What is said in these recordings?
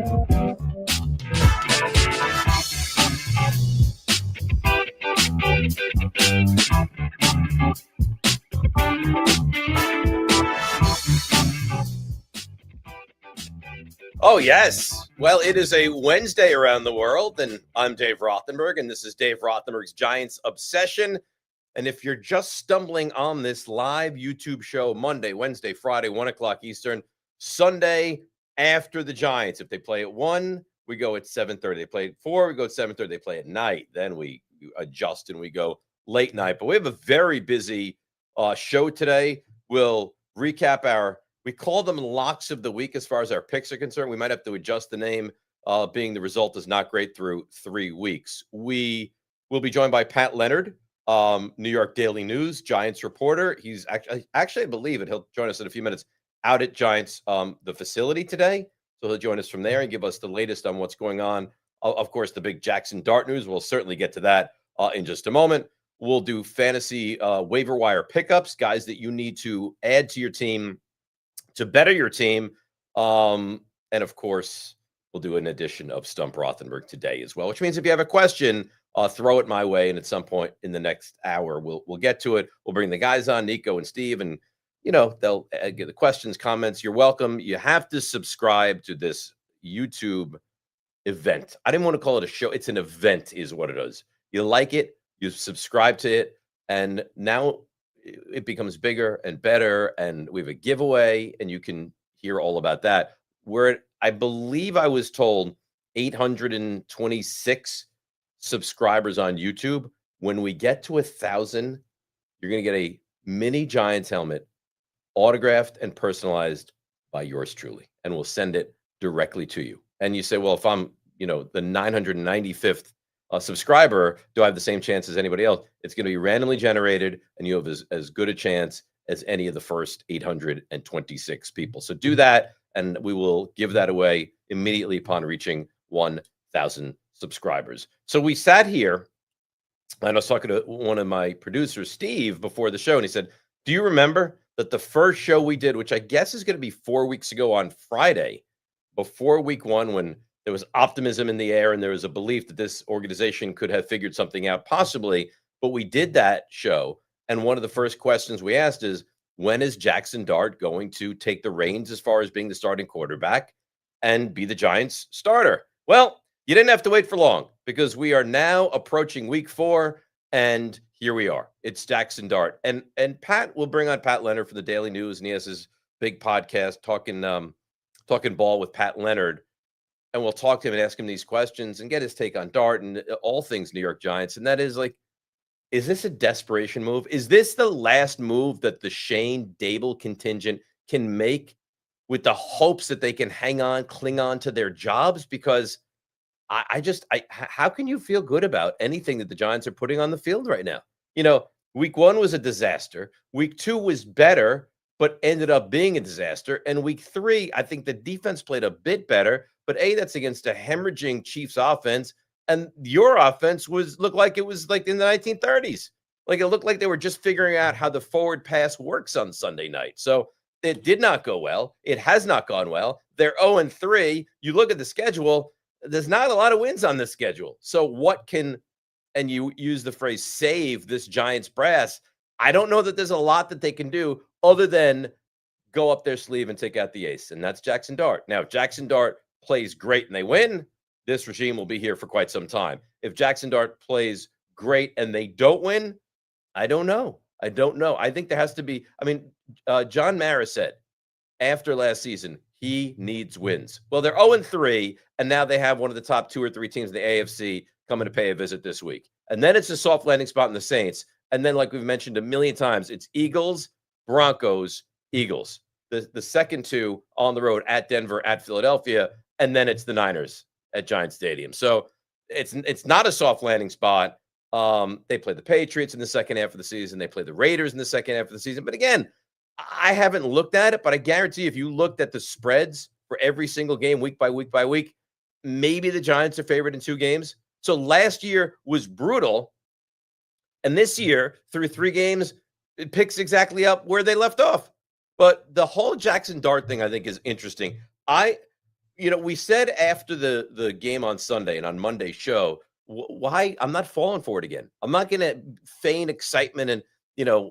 Oh, yes. Well, it is a Wednesday around the world, and I'm Dave Rothenberg, and this is Dave Rothenberg's Giants Obsession. And if you're just stumbling on this live YouTube show Monday, Wednesday, Friday, 1 o'clock Eastern, Sunday after the Giants, if they play at 1, we go at 7:30. They play at 4, we go at 7:30. They play at night. Then we adjust and we go late night. But we have a very busy show today. We'll recap we call them locks of the week as far as our picks are concerned. We might have to adjust the name, being the result is not great through 3 weeks. We will be joined by Pat Leonard, New York Daily News, Giants reporter. He's actually, I believe it. He'll join us in a few minutes out at Giants, the facility today. So he'll join us from there and give us the latest on what's going on. Of course, the big Jaxson Dart news. We'll certainly get to that in just a moment. We'll do fantasy waiver wire pickups, guys that you need to add to your team to better your team. And of course, we'll do an edition of Stump Rothenberg today as well, which means if you have a question, throw it my way. And at some point in the next hour, we'll get to it. We'll bring the guys on, Nico and Steve, and, they'll get the questions, comments. You're welcome. You have to subscribe to this YouTube event. I didn't want to call it a show. It's an event is what it is. You like it, you subscribe to it, and now it becomes bigger and better, and we have a giveaway, and you can hear all about that. I believe I was told 826 subscribers on YouTube. When we get to 1,000, you're going to get a mini Giants helmet, autographed and personalized by yours truly, and we'll send it directly to you. And you say, well, if I'm, the 995th subscriber, do I have the same chance as anybody else? It's going to be randomly generated, and you have as good a chance as any of the first 826 people. So do that, and we will give that away immediately upon reaching 1,000 subscribers. So we sat here, and I was talking to one of my producers, Steve, before the show, and he said, do you remember that the first show we did, which I guess is going to be 4 weeks ago on Friday, before week 1, when there was optimism in the air and there was a belief that this organization could have figured something out possibly, but we did that show. And one of the first questions we asked is, when is Jaxson Dart going to take the reins as far as being the starting quarterback and be the Giants starter? Well, you didn't have to wait for long, because we are now approaching week 4, and here we are. It's Jaxson Dart. And Pat will bring on Pat Leonard for the Daily News, and he has his big podcast, Talking Ball with Pat Leonard. And we'll talk to him and ask him these questions and get his take on Dart and all things New York Giants. And that is, like, is this a desperation move? Is this the last move that the Shane Dable contingent can make with the hopes that they can cling on to their jobs? Because how can you feel good about anything that the Giants are putting on the field right now? Week 1 was a disaster. Week 2 was better, but ended up being a disaster. And week 3, I think the defense played a bit better, but that's against a hemorrhaging Chiefs offense. And your offense looked like it was like in the 1930s. Like, it looked like they were just figuring out how the forward pass works on Sunday night. So it did not go well. It has not gone well. They're 0-3. You look at the schedule, there's not a lot of wins on this schedule. So what can, and you use the phrase, save this Giants brass? I don't know that there's a lot that they can do other than go up their sleeve and take out the ace, and that's Jaxson Dart. Now, if Jaxson Dart plays great and they win, this regime will be here for quite some time. If Jaxson Dart plays great and they don't win, I don't know. I think there has to be, John Mara said after last season, he needs wins. Well, they're 0-3, and now they have one of the top 2 or 3 teams in the AFC coming to pay a visit this week. And then it's a soft landing spot in the Saints. And then, like we've mentioned a million times, it's Eagles, Broncos, Eagles. The second 2 on the road at Denver, at Philadelphia, and then it's the Niners at Giant Stadium. So it's not a soft landing spot. They play the Patriots in the second half of the season. They play the Raiders in the second half of the season. But again, I haven't looked at it, but I guarantee if you looked at the spreads for every single game, week by week by week, maybe the Giants are favored in 2 games. So last year was brutal. And this year, through 3 games, it picks exactly up where they left off. But the whole Jaxson Dart thing, I think, is interesting. we said after the game on Sunday and on Monday's show, why I'm not falling for it again. I'm not going to feign excitement and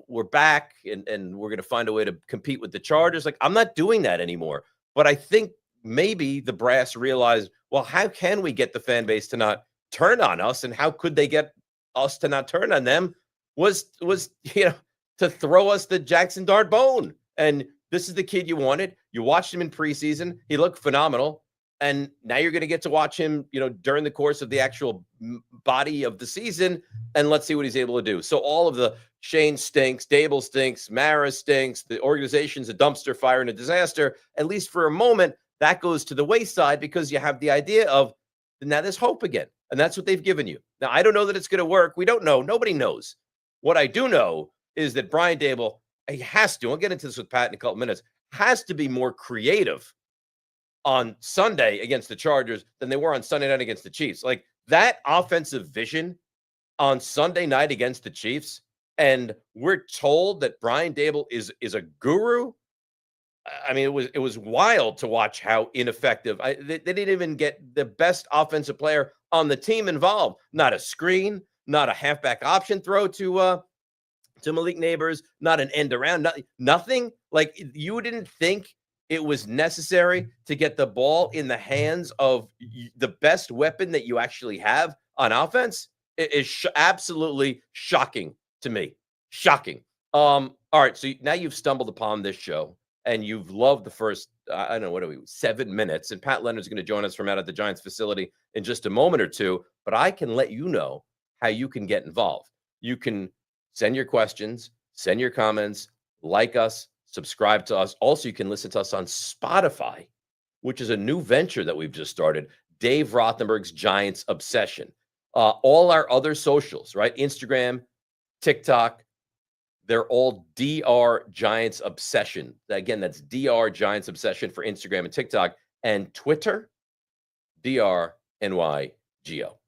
we're back and we're going to find a way to compete with the Chargers. Like, I'm not doing that anymore. But I think maybe the brass realized, well, how can we get the fan base to not turn on us, and how could they get us to not turn on them? Was to throw us the Jaxson Dart bone. And this is the kid you wanted. You watched him in preseason. He looked phenomenal. And now you're going to get to watch him, during the course of the actual body of the season. And let's see what he's able to do. So all of the Shane stinks, Dable stinks, Mara stinks, the organization's a dumpster fire and a disaster, at least for a moment, that goes to the wayside because you have the idea of now there's hope again. And that's what they've given you. Now, I don't know that it's going to work. We don't know. Nobody knows. What I do know is that Brian Dable, he has to, I'll get into this with Pat in a couple minutes, has to be more creative on Sunday against the Chargers than they were on Sunday night against the Chiefs. Like, that offensive vision on Sunday night against the Chiefs, and we're told that Brian Dable is a guru. I mean, it was wild to watch how ineffective. They didn't even get the best offensive player on the team involved. Not a screen, not a halfback option throw to Malik Neighbors, not an end around, nothing. Like, you didn't think it was necessary to get the ball in the hands of the best weapon that you actually have on offense. It is absolutely shocking to me. Shocking. All right, so now you've stumbled upon this show and you've loved the first, I don't know, what are we, 7 minutes. And Pat Leonard's going to join us from out at the Giants facility in just a moment or two. But I can let you know how you can get involved. You can send your questions, send your comments, like us, subscribe to us. Also, you can listen to us on Spotify, which is a new venture that we've just started. Dave Rothenberg's Giants Obsession. All our other socials, right? Instagram, TikTok, they're all DR Giants Obsession. Again, that's DR Giants Obsession for Instagram and TikTok. And Twitter, DRNYGO.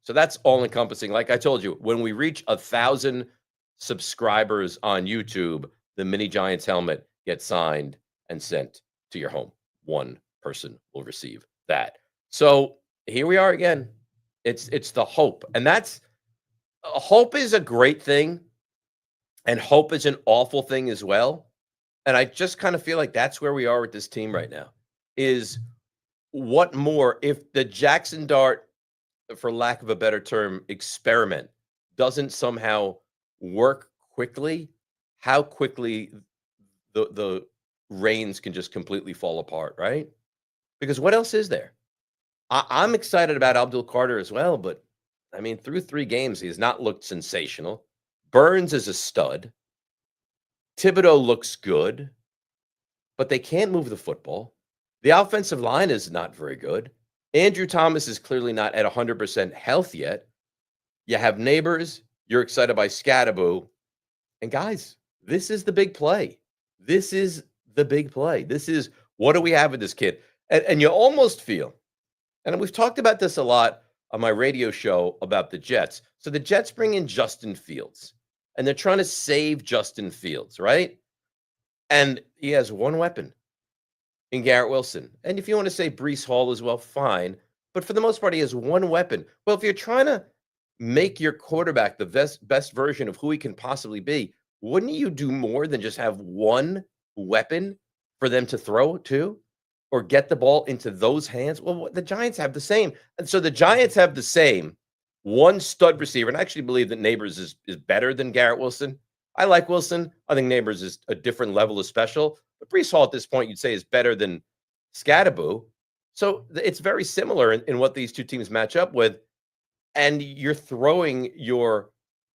So that's all encompassing. Like I told you, when we reach 1,000 subscribers on YouTube, the Mini Giants helmet gets signed and sent to your home. One person will receive that. So here we are again. It's the hope. And that's hope is a great thing. And hope is an awful thing as well. And I just kind of feel like that's where we are with this team right now. Is what more if the Jaxson Dart, for lack of a better term, experiment doesn't somehow work quickly, how quickly the reins can just completely fall apart, right? Because what else is there? I'm excited about Abdul Carter as well, but I mean, through 3 games, he has not looked sensational. Burns is a stud. Thibodeau looks good, but they can't move the football. The offensive line is not very good. Andrew Thomas is clearly not at 100% health yet. You have Neighbors. You're excited by Scattaboo. And guys, this is the big play. This is the big play. This is, what do we have with this kid? And you almost feel, and we've talked about this a lot on my radio show about the Jets. So the Jets bring in Justin Fields, and they're trying to save Justin Fields, right? And he has one weapon in Garrett Wilson. And if you want to say Breece Hall as well, fine. But for the most part, he has one weapon. Well, if you're trying to make your quarterback the best version of who he can possibly be, wouldn't you do more than just have one weapon for them to throw to or get the ball into those hands? Well, the Giants have the same. And so the Giants have the same one stud receiver. And I actually believe that Neighbors is better than Garrett Wilson. I like Wilson. I think Neighbors is a different level of special. But Breece Hall at this point, you'd say, is better than Scattaboo. So it's very similar in what these two teams match up with. And you're throwing your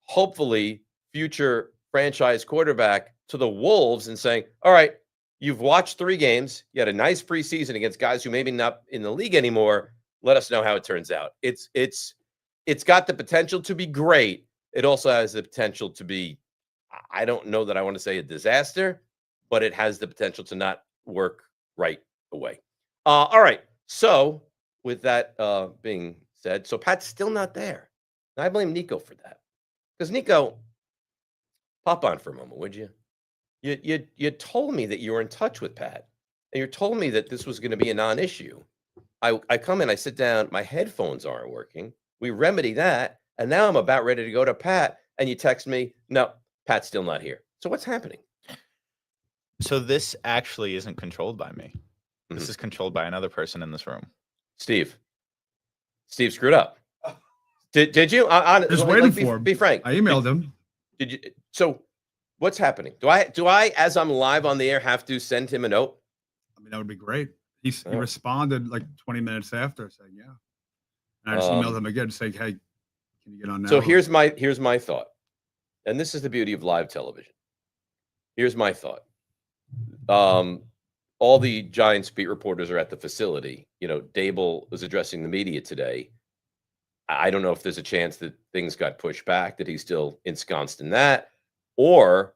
hopefully future franchise quarterback to the Wolves and saying, all right, you've watched 3 games. You had a nice preseason against guys who maybe not in the league anymore. Let us know how it turns out. It's got the potential to be great. It also has the potential to be, I don't know that I want to say a disaster, but it has the potential to not work right away. All right. So with that being said, so Pat's still not there. And I blame Nico for that. Because Nico, pop on for a moment, would you? You told me that you were in touch with Pat. And you told me that this was going to be a non-issue. I come in, I sit down, my headphones aren't working. We remedy that, and now I'm about ready to go to Pat, and you text me, no, Pat's still not here. So what's happening? So this actually isn't controlled by me. This Mhm. is controlled by another person in this room. Steve screwed up. Did you? Just waiting for him. Be frank. I emailed him. Did you? So what's happening? Do I, as I'm live on the air, have to send him a note? I mean, that would be great. He responded like 20 minutes after saying, yeah. And I just emailed him again saying, hey, can you get on now? So here's my thought. And this is the beauty of live television. Here's my thought. All the Giants beat reporters are at the facility. You know, Dable was addressing the media today. I don't know if there's a chance that things got pushed back, that he's still ensconced in that, or,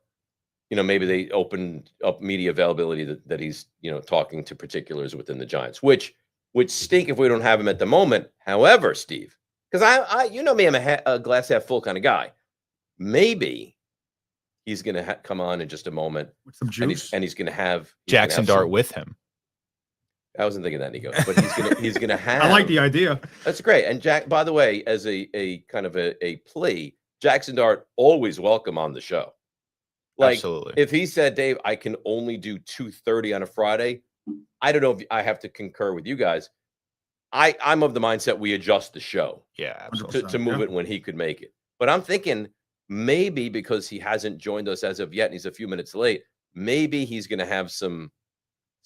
you know, maybe they opened up media availability that he's, you know, talking to particulars within the Giants, which would stink if we don't have him at the moment. However, Steve, because I you know me, I'm a glass half full kind of guy. Maybe he's going to come on in just a moment with some juice, and he's going to have Jaxson Dart with him. I wasn't thinking that, Nico, but he's gonna have. I like the idea. That's great. And Jack, by the way, as a kind of a plea, Jaxson Dart always welcome on the show. Like, absolutely. If he said, Dave, I can only do 2:30 on a Friday, I don't know if I have to concur with you guys. I'm of the mindset we adjust the show, to move it when he could make it. But I'm thinking maybe because he hasn't joined us as of yet, and he's a few minutes late, maybe he's going to have some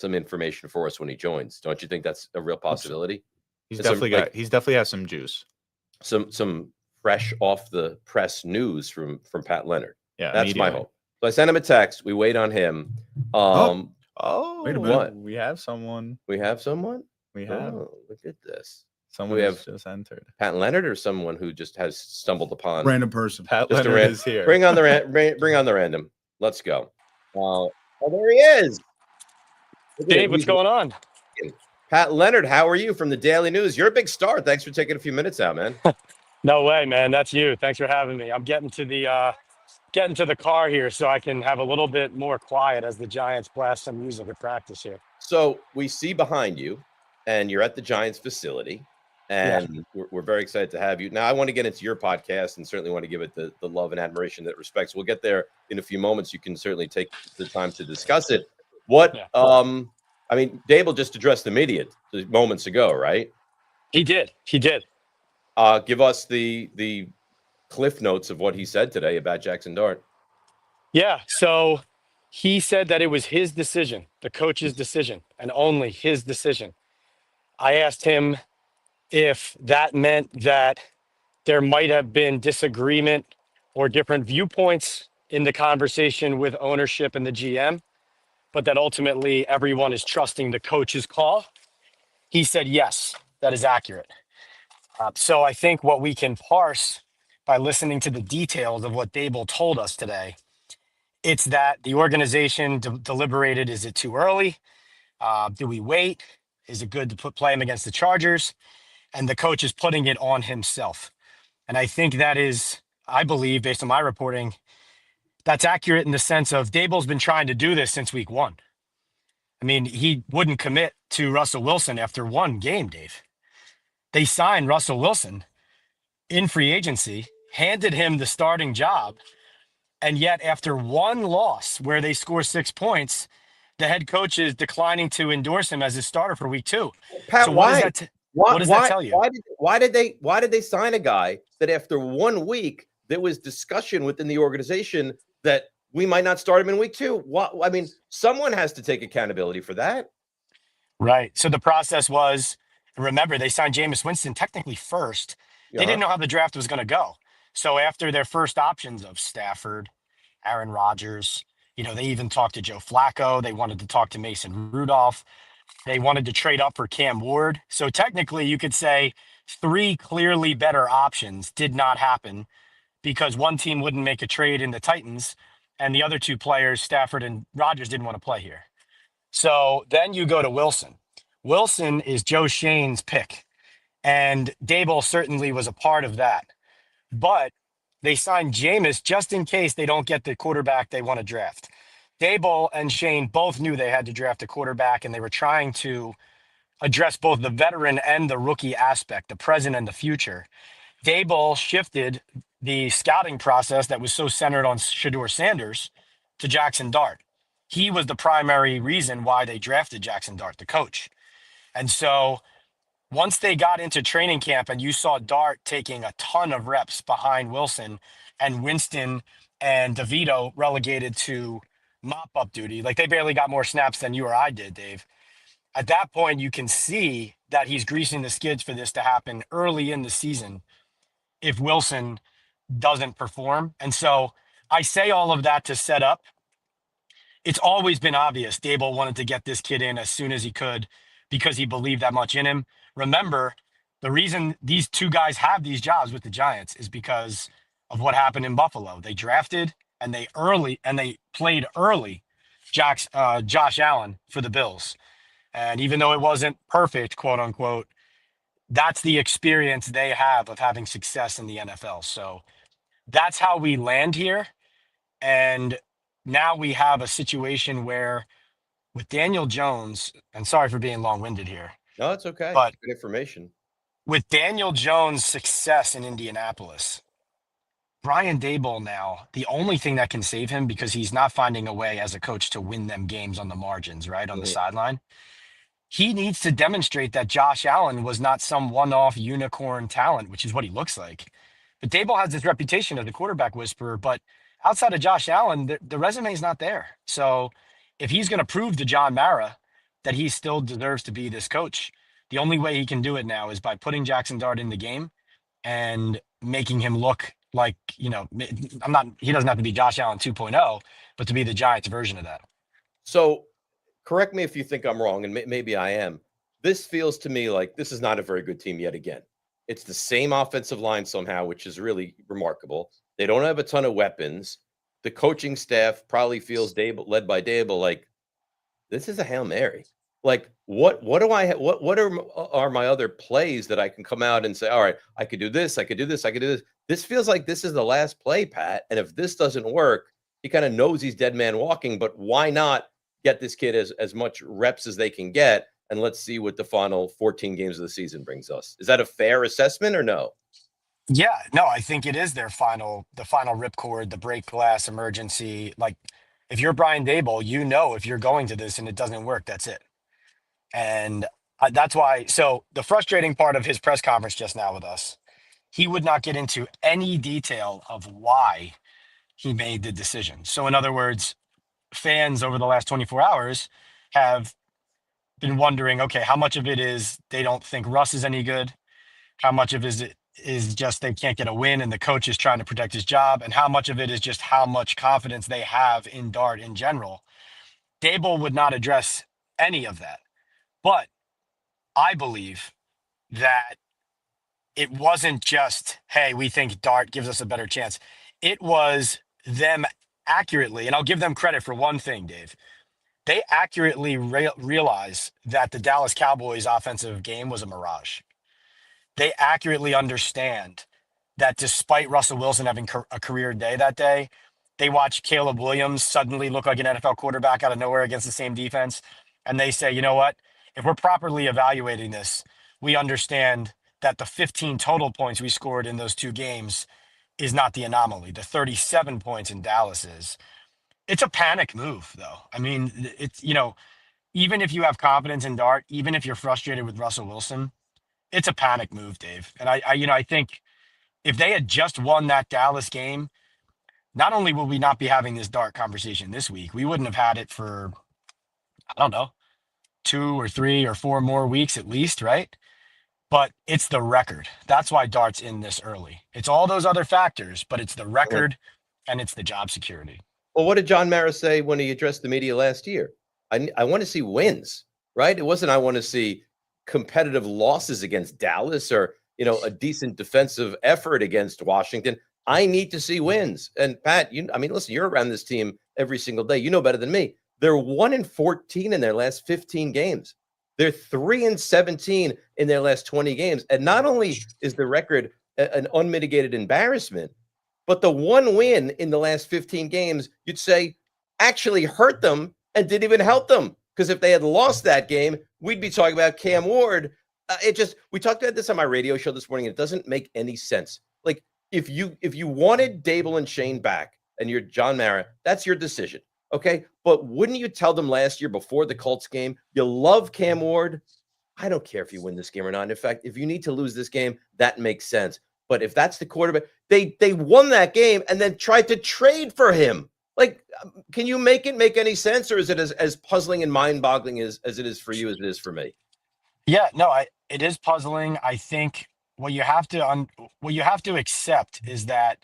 information for us when he joins. Don't you think that's a real possibility? He's definitely has some juice. Some fresh off the press news from Pat Leonard. Yeah, that's my hope. So I sent him a text. We wait on him. Wait a minute. What? We have someone. We have someone? We have. Oh, look at this. Someone have just entered. Pat Leonard, or someone who just has stumbled upon random person. Pat Leonard is here. Bring on the random. Let's go. Oh, there he is. Dave, what's going on? Pat Leonard, how are you from the Daily News? You're a big star. Thanks for taking a few minutes out, man. No way, man. That's you. Thanks for having me. I'm getting to the car here so I can have a little bit more quiet as the Giants blast some music at practice here. So we see behind you, and you're at the Giants facility, and we're very excited to have you. Now, I want to get into your podcast and certainly want to give it the love and admiration that it respects. We'll get there in a few moments. You can certainly take the time to discuss it. I mean, Dable just addressed the media moments ago, right? He did. Give us the cliff notes of what he said today about Jaxson Dart. Yeah. So he said that it was his decision, the coach's decision, and only his decision. I asked him if that meant that there might have been disagreement or different viewpoints in the conversation with ownership and the GM, but that ultimately everyone is trusting the coach's call. He said, yes, that is accurate. So I think what we can parse by listening to the details of what Dable told us today, it's that the organization deliberated, is it too early? Do we wait? Is it good to play him against the Chargers? And the coach is putting it on himself. And I think that is, I believe, based on my reporting, that's accurate in the sense of Dable's been trying to do this since week 1. I mean, he wouldn't commit to Russell Wilson after one game, Dave. They signed Russell Wilson in free agency, handed him the starting job, and yet after one loss where they score 6 points, the head coach is declining to endorse him as his starter for week 2. Pat, so what does that tell you? Why did they sign a guy that after 1 week there was discussion within the organization that we might not start him in week 2? I mean, someone has to take accountability for that. Right. So the process was, remember, they signed Jameis Winston technically first. They didn't know how the draft was going to go. So after their first options of Stafford, Aaron Rodgers, they even talked to Joe Flacco. They wanted to talk to Mason Rudolph. They wanted to trade up for Cam Ward. So technically you could say 3 clearly better options did not happen because one team wouldn't make a trade in the Titans and the other 2 players, Stafford and Rodgers, didn't want to play here. So then you go to Wilson. Wilson is Joe Shane's pick, and Dable certainly was a part of that. But they signed Jameis just in case they don't get the quarterback they want to draft. Dable and Shane both knew they had to draft a quarterback, and they were trying to address both the veteran and the rookie aspect, the present and the future. Daboll shifted the scouting process that was so centered on Shedeur Sanders to Jaxson Dart. He was the primary reason why they drafted Jaxson Dart, the coach. And so once they got into training camp and you saw Dart taking a ton of reps behind Wilson and Winston and DeVito relegated to mop-up duty, like they barely got more snaps than you or I did, Dave. At that point, you can see that he's greasing the skids for this to happen early in the season if Wilson doesn't perform. And so I say all of that to set up. It's always been obvious Daboll wanted to get this kid in as soon as he could because he believed that much in him. Remember, the reason these two guys have these jobs with the Giants is because of what happened in Buffalo. They drafted and they played early Josh Allen for the Bills. And even though it wasn't perfect, quote unquote, that's the experience they have of having success in the NFL. So that's how we land here. And now we have a situation where with Daniel Jones, and sorry for being long-winded here, No, it's okay. but Good information. with Daniel Jones' success in Indianapolis, Brian Daboll now, the only thing that can save him, because he's not finding a way as a coach to win them games on the margins, right, on the sideline, he needs to demonstrate that Josh Allen was not some one-off unicorn talent, which is what he looks like. But Daboll has this reputation as the quarterback whisperer, but outside of Josh Allen, the resume is not there. So if he's going to prove to John Mara that he still deserves to be this coach, the only way he can do it now is by putting Jaxson Dart in the game and making him look like, he doesn't have to be Josh Allen 2.0, but to be the Giants version of that. So correct me if you think I'm wrong, and maybe I am. This feels to me like this is not a very good team yet again. It's the same offensive line somehow, which is really remarkable. They don't have a ton of weapons. The coaching staff probably feels led by Daboll like this is a Hail Mary. Like what do I what are my other plays that I can come out and say, all right, I could do this, I could do this, I could do this. This feels like this is the last play, Pat. And if this doesn't work, he kind of knows he's dead man walking, but why not get this kid as much reps as they can get, and let's see what the final 14 games of the season brings us. Is that a fair assessment or no? Yeah, no, I think it is the final ripcord, the break glass emergency. Like if you're Brian Daboll, if you're going to this and it doesn't work, that's it. And that's why. So the frustrating part of his press conference just now with us, he would not get into any detail of why he made the decision. So in other words, fans over the last 24 hours have been wondering, okay, how much of it is they don't think Russ is any good? How much of it is just they can't get a win and the coach is trying to protect his job? And how much of it is just how much confidence they have in Dart in general? Daboll would not address any of that. But I believe that it wasn't just, hey, we think Dart gives us a better chance. It was them accurately, and I'll give them credit for one thing, Dave. They accurately realize that the Dallas Cowboys offensive game was a mirage. They accurately understand that despite Russell Wilson having a career day that day, they watch Caleb Williams suddenly look like an NFL quarterback out of nowhere against the same defense. And they say, you know what? If we're properly evaluating this, we understand that the 15 total points we scored in those two games is not the anomaly. The 37 points in Dallas is. It's a panic move, though. I mean, it's, even if you have confidence in Dart, even if you're frustrated with Russell Wilson, it's a panic move, Dave. And I think if they had just won that Dallas game, not only will we not be having this Dart conversation this week, we wouldn't have had it for, I don't know, 2 or 3 or 4 more weeks at least, right? But it's the record. That's why Dart's in this early. It's all those other factors, but it's the record and it's the job security. Well, what did John Mara say when he addressed the media last year? I want to see wins, right? It wasn't I want to see competitive losses against Dallas or, a decent defensive effort against Washington. I need to see wins. And Pat, listen, you're around this team every single day. You know better than me. They're 1-14 in their last 15 games. They're 3-17 in their last 20 games. And not only is the record an unmitigated embarrassment, but the one win in the last 15 games, you'd say, actually hurt them and didn't even help them Because if they had lost that game, we'd be talking about Cam Ward. We talked about this on my radio show this morning. And it doesn't make any sense. Like if you wanted Dable and Shane back and you're John Mara, that's your decision. Okay. But wouldn't you tell them last year before the Colts game, you love Cam Ward? I don't care if you win this game or not. In fact, if you need to lose this game, that makes sense. But if that's the quarterback, they won that game and then tried to trade for him. Like, can you make it make any sense, or is it as puzzling and mind-boggling as it is for you as it is for me? Yeah, no, it is puzzling. I think what you have to accept is that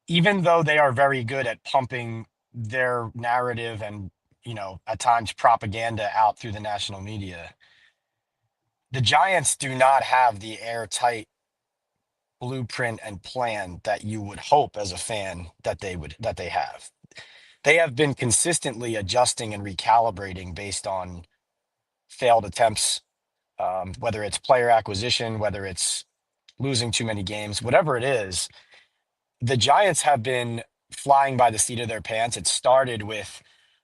even though they are very good at pumping their narrative and, at times propaganda out through the national media, the Giants do not have the airtight blueprint and plan that you would hope as a fan that they have. They have been consistently adjusting and recalibrating based on failed attempts, whether it's player acquisition, whether it's losing too many games, whatever it is. The Giants have been flying by the seat of their pants. It started with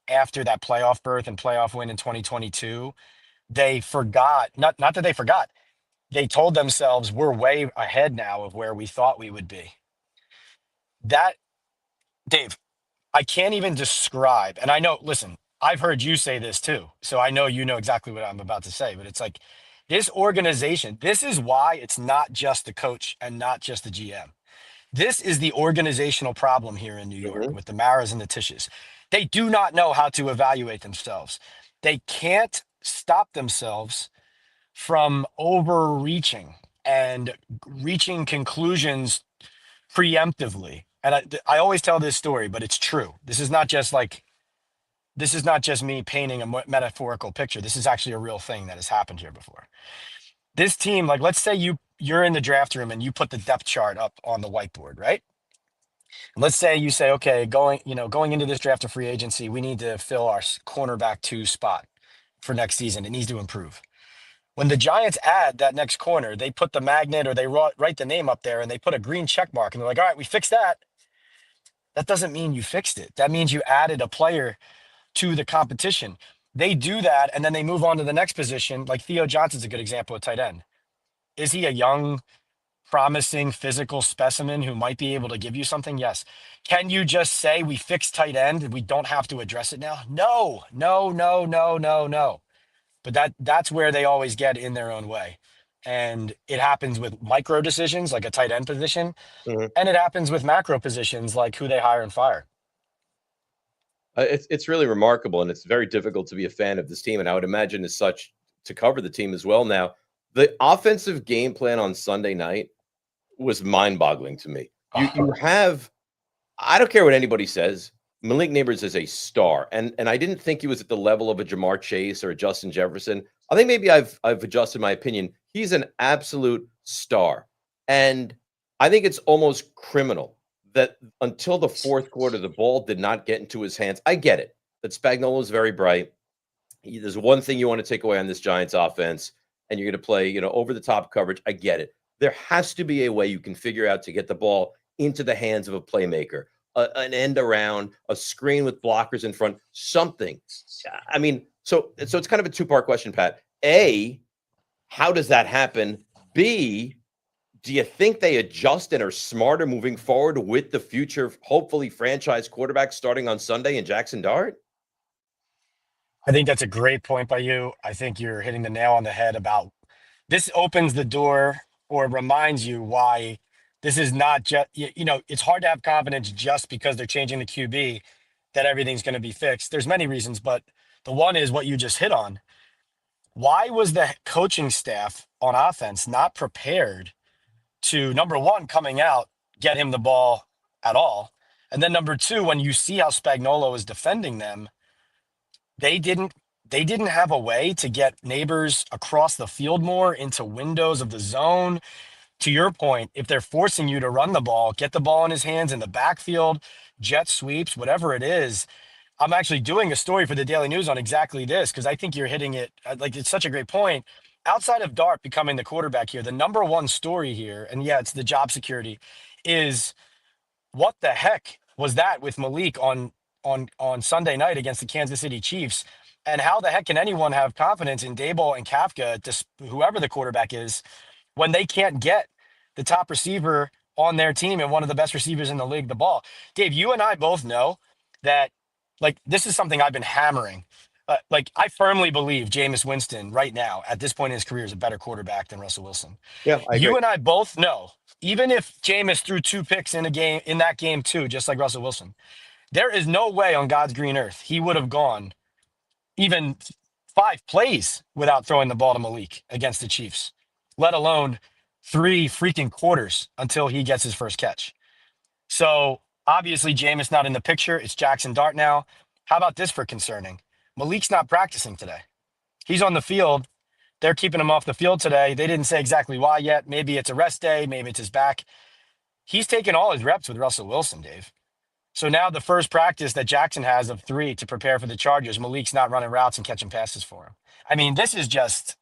after that playoff berth and playoff win in 2022. They forgot, not that they forgot, they told themselves we're way ahead now of where we thought we would be. That, Dave, I can't even describe. And I know, listen, I've heard you say this too. So I know you know exactly what I'm about to say, but it's like this organization, this is why it's not just the coach and not just the GM. This is the organizational problem here in New York with the Maras and the Tishes. They do not know how to evaluate themselves. They can't stop themselves from overreaching and reaching conclusions preemptively. And I always tell this story, but it's true. This is not just me painting a metaphorical picture. This is actually a real thing that has happened here before. This team, like, let's say you're in the draft room and you put the depth chart up on the whiteboard, right? And let's say you say, okay, going into this draft of free agency, we need to fill our cornerback 2 spot for next season. It needs to improve. When the Giants add that next corner, they put the magnet or they write the name up there and they put a green check mark and they're like, all right, we fixed that. That doesn't mean you fixed it. That means you added a player to the competition. They do that and then they move on to the next position. Like Theo Johnson's a good example of tight end. Is he a young, promising physical specimen who might be able to give you something? Yes. Can you just say we fixed tight end? We don't have to address it now? No. But that's where they always get in their own way. And it happens with micro decisions like a tight end position. And it happens with macro positions like who they hire and fire. It's really remarkable, and it's very difficult to be a fan of this team. And I would imagine as such to cover the team as well. Now, the offensive game plan on Sunday night was mind-boggling to me. You have, I don't care what anybody says, Malik Neighbors is a star, and I didn't think he was at the level of a Jamar Chase or a Justin Jefferson. I think maybe I've adjusted my opinion. He's an absolute star, and I think it's almost criminal that until the fourth quarter, the ball did not get into his hands. I get it that Spagnuolo is very bright. There's one thing you want to take away on this Giants offense, and you're going to play, over the top coverage. I get it. There has to be a way you can figure out to get the ball into the hands of a playmaker. An end around, a screen with blockers in front, something. I mean, so it's kind of a two-part question, Pat. A, how does that happen? B, do you think they adjust and are smarter moving forward with the future, hopefully franchise quarterback starting on Sunday in Jaxson Dart? I think that's a great point by you. I think you're hitting the nail on the head about this opens the door or reminds you why this is not just, it's hard to have confidence just because they're changing the QB that everything's going to be fixed. There's many reasons, but the one is what you just hit on. Why was the coaching staff on offense not prepared to, number one, coming out, get him the ball at all? And then number two, when you see how Spagnuolo is defending them, they didn't have a way to get Neighbors across the field more into windows of the zone. To your point, if they're forcing you to run the ball, get the ball in his hands in the backfield, jet sweeps, whatever it is. I'm actually doing a story for the Daily News on exactly this because I think you're hitting it. Like, it's such a great point. Outside of Dart becoming the quarterback here, the number one story here, and yeah, it's the job security, is what the heck was that with Malik on Sunday night against the Kansas City Chiefs? And how the heck can anyone have confidence in Dable and Kafka, whoever the quarterback is, when they can't get the top receiver on their team and one of the best receivers in the league the ball? Dave, you and I both know that, like, this is something I've been hammering. Like, I firmly believe Jameis Winston right now, at this point in his career, is a better quarterback than Russell Wilson. Yeah, I agree. You and I both know, even if Jameis threw 2 picks in that game too, just like Russell Wilson, there is no way on God's green earth he would have gone even 5 plays without throwing the ball to Malik against the Chiefs, let alone 3 freaking quarters until he gets his first catch. So obviously Jameis not in the picture. It's Jaxson Dart now. How about this for concerning? Malik's not practicing today. He's on the field. They're keeping him off the field today. They didn't say exactly why yet. Maybe it's a rest day. Maybe it's his back. He's taken all his reps with Russell Wilson, Dave. So now the first practice that Jackson has of 3 to prepare for the Chargers, Malik's not running routes and catching passes for him. I mean, this is just,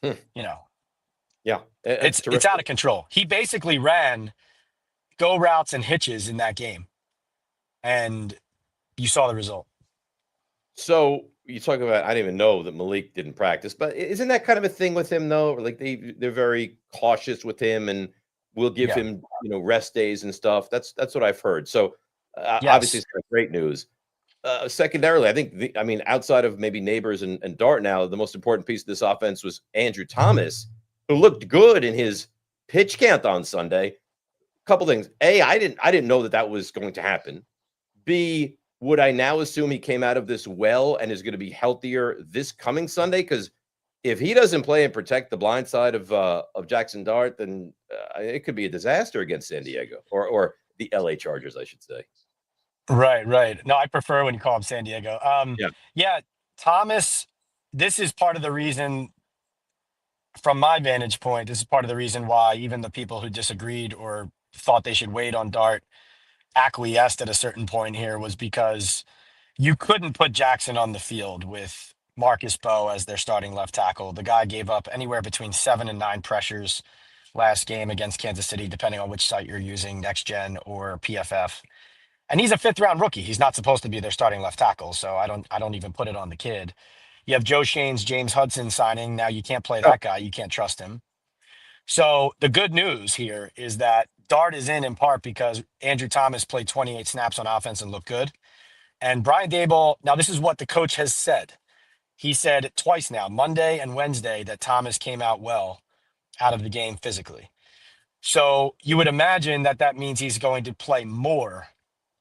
Yeah, it's out of control. He basically ran go routes and hitches in that game. And you saw the result. So you talk about, I didn't even know that Malik didn't practice, but isn't that kind of a thing with him though? Like they're very cautious with him and will give him, rest days and stuff. That's what I've heard. So obviously it's great news. Secondarily, I think outside of maybe Neighbors and Dart now, the most important piece of this offense was Andrew Thomas, who looked good in his pitch count on Sunday. Couple things. A, I didn't know that was going to happen. B, would I now assume he came out of this well and is going to be healthier this coming Sunday? Because if he doesn't play and protect the blind side of Jaxson Dart, then it could be a disaster against San Diego or the LA Chargers, I should say. Right. No, I prefer when you call him San Diego. Yeah, Thomas, this is part of the reason, from my vantage point, this is part of the reason why even the people who disagreed or thought they should wait on Dart acquiesced at a certain point here, was because you couldn't put Jackson on the field with Marcus Bowe as their starting left tackle. The guy gave up anywhere between 7 and 9 pressures last game against Kansas City, depending on which site you're using, Next Gen or PFF. And he's a 5th-round rookie. He's not supposed to be their starting left tackle, so I don't even put it on the kid. You have Joe Shane's James Hudson signing. Now you can't play that guy. You can't trust him. So the good news here is that Dart is in part because Andrew Thomas played 28 snaps on offense and looked good. And Brian Daboll, now this is what the coach has said. He said twice now, Monday and Wednesday, that Thomas came out well out of the game physically. So you would imagine that means he's going to play more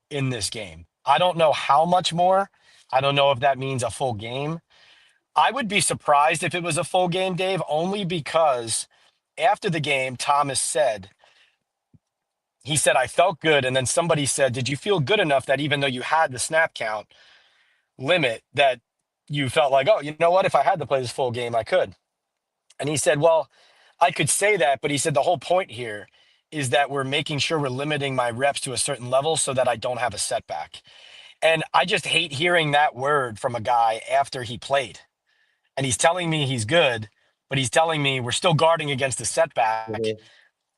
in this game. I don't know how much more. I don't know if that means a full game. I would be surprised if it was a full game, Dave, only because after the game, Thomas said, I felt good. And then somebody said, did you feel good enough that even though you had the snap count limit, that you felt like, oh, you know what? If I had to play this full game, I could. And he said, well, I could say that, but he said the whole point here is that we're making sure we're limiting my reps to a certain level so that I don't have a setback. And I just hate hearing that word from a guy after he played. And he's telling me he's good, but he's telling me we're still guarding against the setback. Mm-hmm.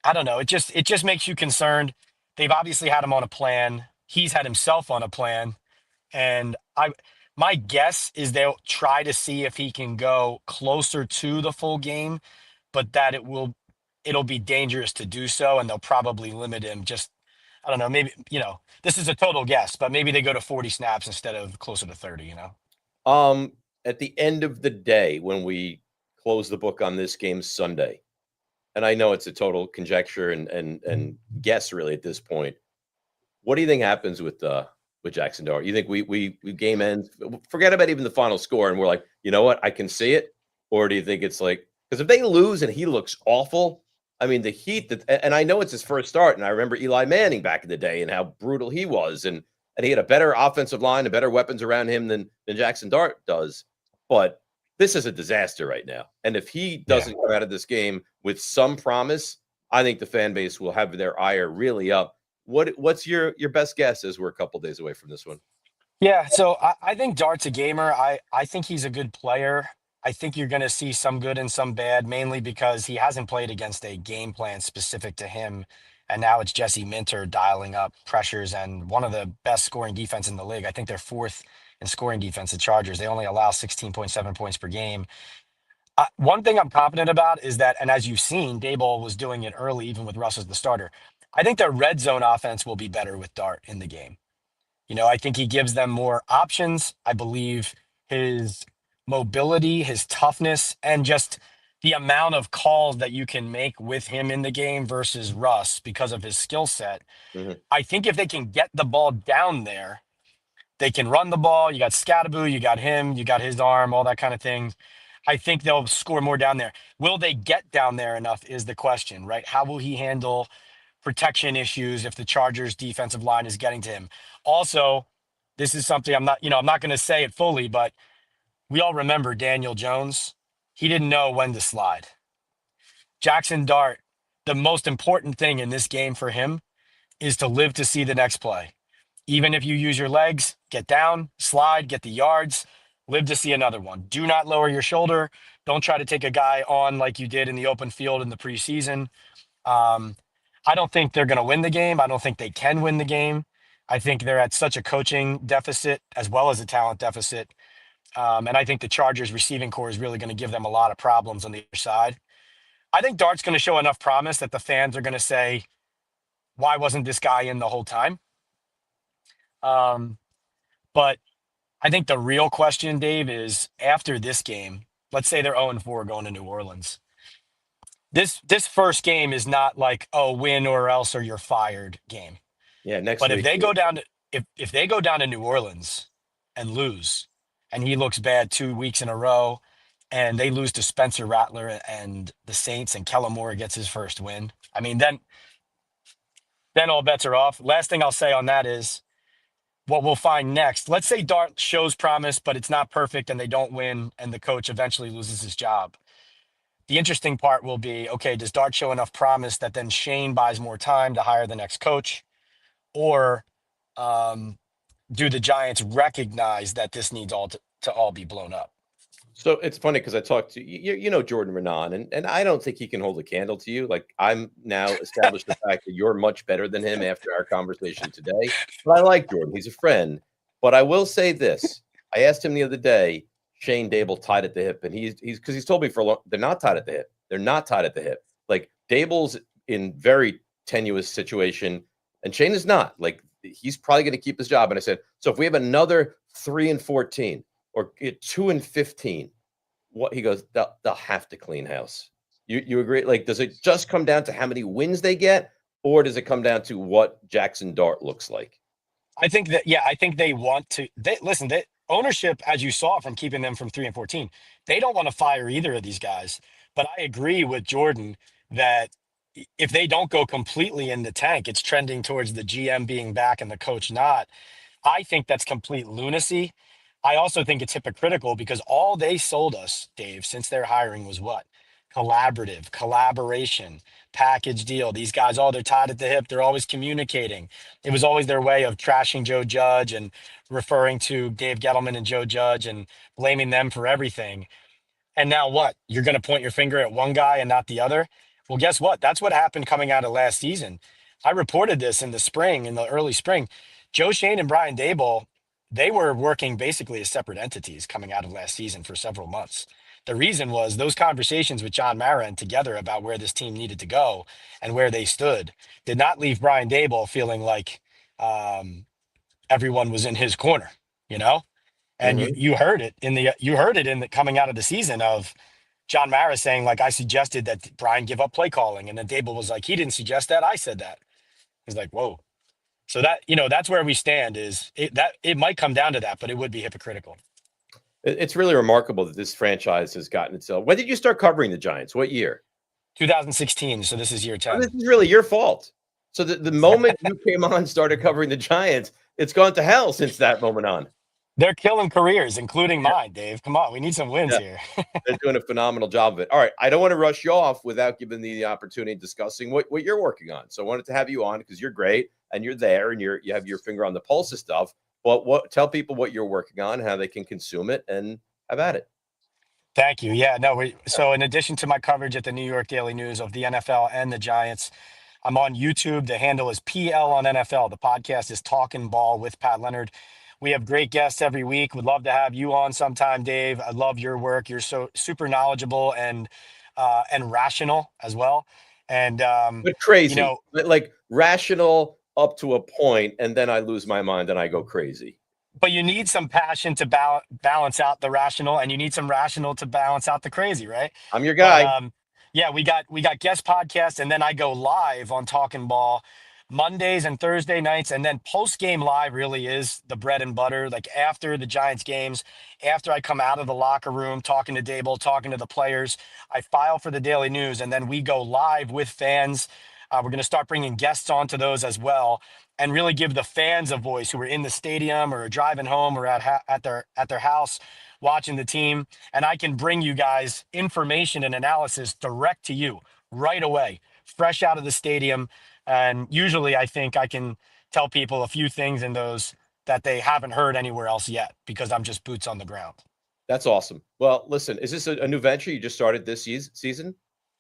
I don't know. It just makes you concerned. They've obviously had him on a plan. He's had himself on a plan. And my guess is they'll try to see if he can go closer to the full game, but that it'll be dangerous to do so, and they'll probably limit him. Just, I don't know, maybe, this is a total guess, but maybe they go to 40 snaps instead of closer to 30, At the end of the day, when we close the book on this game Sunday, and I know it's a total conjecture and guess really at this point, what do you think happens with Jaxson Dart? You think we game ends, forget about even the final score, and we're like, you know what, I can see it? Or do you think it's like, because if they lose and he looks awful, I mean, the heat and I know it's his first start, and I remember Eli Manning back in the day and how brutal he was, and he had a better offensive line and better weapons around him than Jaxson Dart does. But this is a disaster right now. And if he doesn't come out of this game with some promise, I think the fan base will have their ire really up. What's your best guess as we're a couple days away from this one? Yeah, so I think Dart's a gamer. I think he's a good player. I think you're going to see some good and some bad, mainly because he hasn't played against a game plan specific to him. And now it's Jesse Minter dialing up pressures and one of the best scoring defense in the league. I think they're 4th in scoring defense, the Chargers. They only allow 16.7 points per game. One thing I'm confident about is that, and as you've seen, Daboll was doing it early, even with Russ as the starter. I think their red zone offense will be better with Dart in the game. I think he gives them more options. I believe his mobility, his toughness, and just the amount of calls that you can make with him in the game versus Russ because of his skill set. Mhm. I think if they can get the ball down there, they can run the ball. You got Scattaboo, you got him, you got his arm, all that kind of thing. I think they'll score more down there. Will they get down there enough is the question, right? How will he handle protection issues if the Chargers defensive line is getting to him? Also, this is something I'm not going to say it fully, but we all remember Daniel Jones. He didn't know when to slide. Jaxson Dart, the most important thing in this game for him is to live to see the next play. Even if you use your legs, get down, slide, get the yards, live to see another one. Do not lower your shoulder. Don't try to take a guy on like you did in the open field in the preseason. I don't think they're going to win the game. I don't think they can win the game. I think they're at such a coaching deficit as well as a talent deficit. And I think the Chargers receiving core is really going to give them a lot of problems on the other side. I think Dart's going to show enough promise that the fans are going to say, why wasn't this guy in the whole time? But I think the real question, Dave, is after this game, let's say they're 0-4 going to New Orleans. This first game is not like, oh, win or else or you're fired game. Yeah, next But week. if they go down to if they go down to New Orleans and lose, and he looks bad 2 weeks in a row, and they lose to Spencer Rattler and the Saints, and Kellen Moore gets his first win, I mean, then all bets are off. Last thing I'll say on that is what we'll find next. Let's say Dart shows promise, but it's not perfect, and they don't win, and the coach eventually loses his job. The interesting part will be, okay, does Dart show enough promise that then Shane buys more time to hire the next coach? Or do the Giants recognize that this needs to all be blown up? So it's funny because I talked to Jordan Renan, and I don't think he can hold a candle to you. Like, I'm now established the fact that you're much better than him after our conversation today. But I like Jordan; he's a friend. But I will say this: I asked him the other day, Shane Dable tied at the hip, and he's because he's told me for a long, they're not tied at the hip. They're not tied at the hip. Like, Dable's in very tenuous situation, and Shane is not. Like, he's probably going to keep his job. And I said, so if we have another 3-14 or 2-15, what he goes, they'll have to clean house. You agree? Like, does it just come down to how many wins they get, or does it come down to what Jaxson Dart looks like? I think they want to. Listen. Ownership, as you saw from keeping them from 3-14, they don't want to fire either of these guys. But I agree with Jordan that if they don't go completely in the tank, it's trending towards the GM being back and the coach not. I think that's complete lunacy. I also think it's hypocritical because all they sold us, Dave, since their hiring was what? Collaboration, package deal. These guys, they're tied at the hip. They're always communicating. It was always their way of trashing Joe Judge and referring to Dave Gettleman and Joe Judge and blaming them for everything. And now what? You're going to point your finger at one guy and not the other? Well, guess what? That's what happened coming out of last season. I reported this in the early spring. Joe Shane and Brian Daboll, they were working basically as separate entities coming out of last season for several months. The reason was those conversations with John Mara and together about where this team needed to go and where they stood did not leave Brian Daboll feeling like everyone was in his corner, And you heard it in the coming out of the season of John Mara saying, like, I suggested that Brian give up play calling, and then Dable was like, he didn't suggest that, I said that. He's like, whoa. So that's where we stand. It might come down to that, but it would be hypocritical. It's really remarkable that this franchise has gotten itself. When did you start covering the Giants? What year? 2016. So this is year 10. This is really your fault. So the moment you came on and started covering the Giants, it's gone to hell since that moment on. They're killing careers, including mine, Dave. Come on, we need some wins here. They're doing a phenomenal job of it. All right, I don't want to rush you off without giving the opportunity of discussing what you're working on. So I wanted to have you on because you're great and you're there and you have your finger on the pulse of stuff. But tell people what you're working on, how they can consume it, and have at it. Thank you. Yeah, no. So in addition to my coverage at the New York Daily News of the NFL and the Giants, I'm on YouTube. The handle is PL on NFL. The podcast is Talking Ball with Pat Leonard. We have great guests every week. Would love to have you on sometime, Dave. I love your work. You're so super knowledgeable and rational as well. And But you crazy, know, but like rational up to a point, and then I lose my mind and I go crazy. but you need some passion to balance out the rational, and you need some rational to balance out the crazy, right? I'm your But guy. yeah, we got guest podcasts, and then I go live on Talking Ball Mondays and Thursday nights, and then post game live really is the bread and butter. Like after the Giants games, after I come out of the locker room, talking to Dable, talking to the players, I file for the Daily News, and then we go live with fans. We're going to start bringing guests onto those as well, and really give the fans a voice who are in the stadium or driving home or at their house watching the team. And I can bring you guys information and analysis direct to you right away, fresh out of the stadium. And usually I think I can tell people a few things in those that they haven't heard anywhere else yet, because I'm just boots on the ground. That's awesome. Well, listen, is this a new venture you just started this season?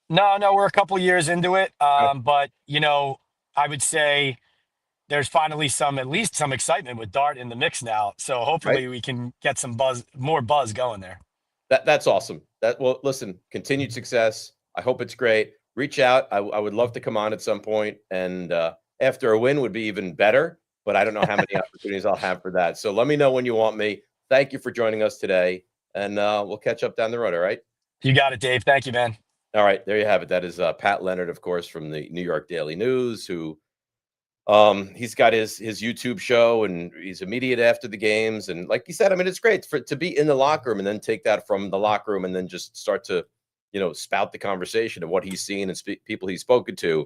No, we're a couple years into it. But I would say there's finally at least some excitement with Dart in the mix now. So Right. hopefully we can get some more buzz going there. That's awesome. Well, listen, continued success. I hope it's great. Reach out. I would love to come on at some point, and after a win would be even better. But I don't know how many opportunities I'll have for that. So let me know when you want me. Thank you for joining us today, and we'll catch up down the road. All right. You got it, Dave. Thank you, man. All right. There you have it. That is Pat Leonard, of course, from the New York Daily News, who he's got his YouTube show, and he's immediate after the games. And like you said, I mean, it's great to be in the locker room and then take that from the locker room and then just start to, spout the conversation of what he's seen and people he's spoken to.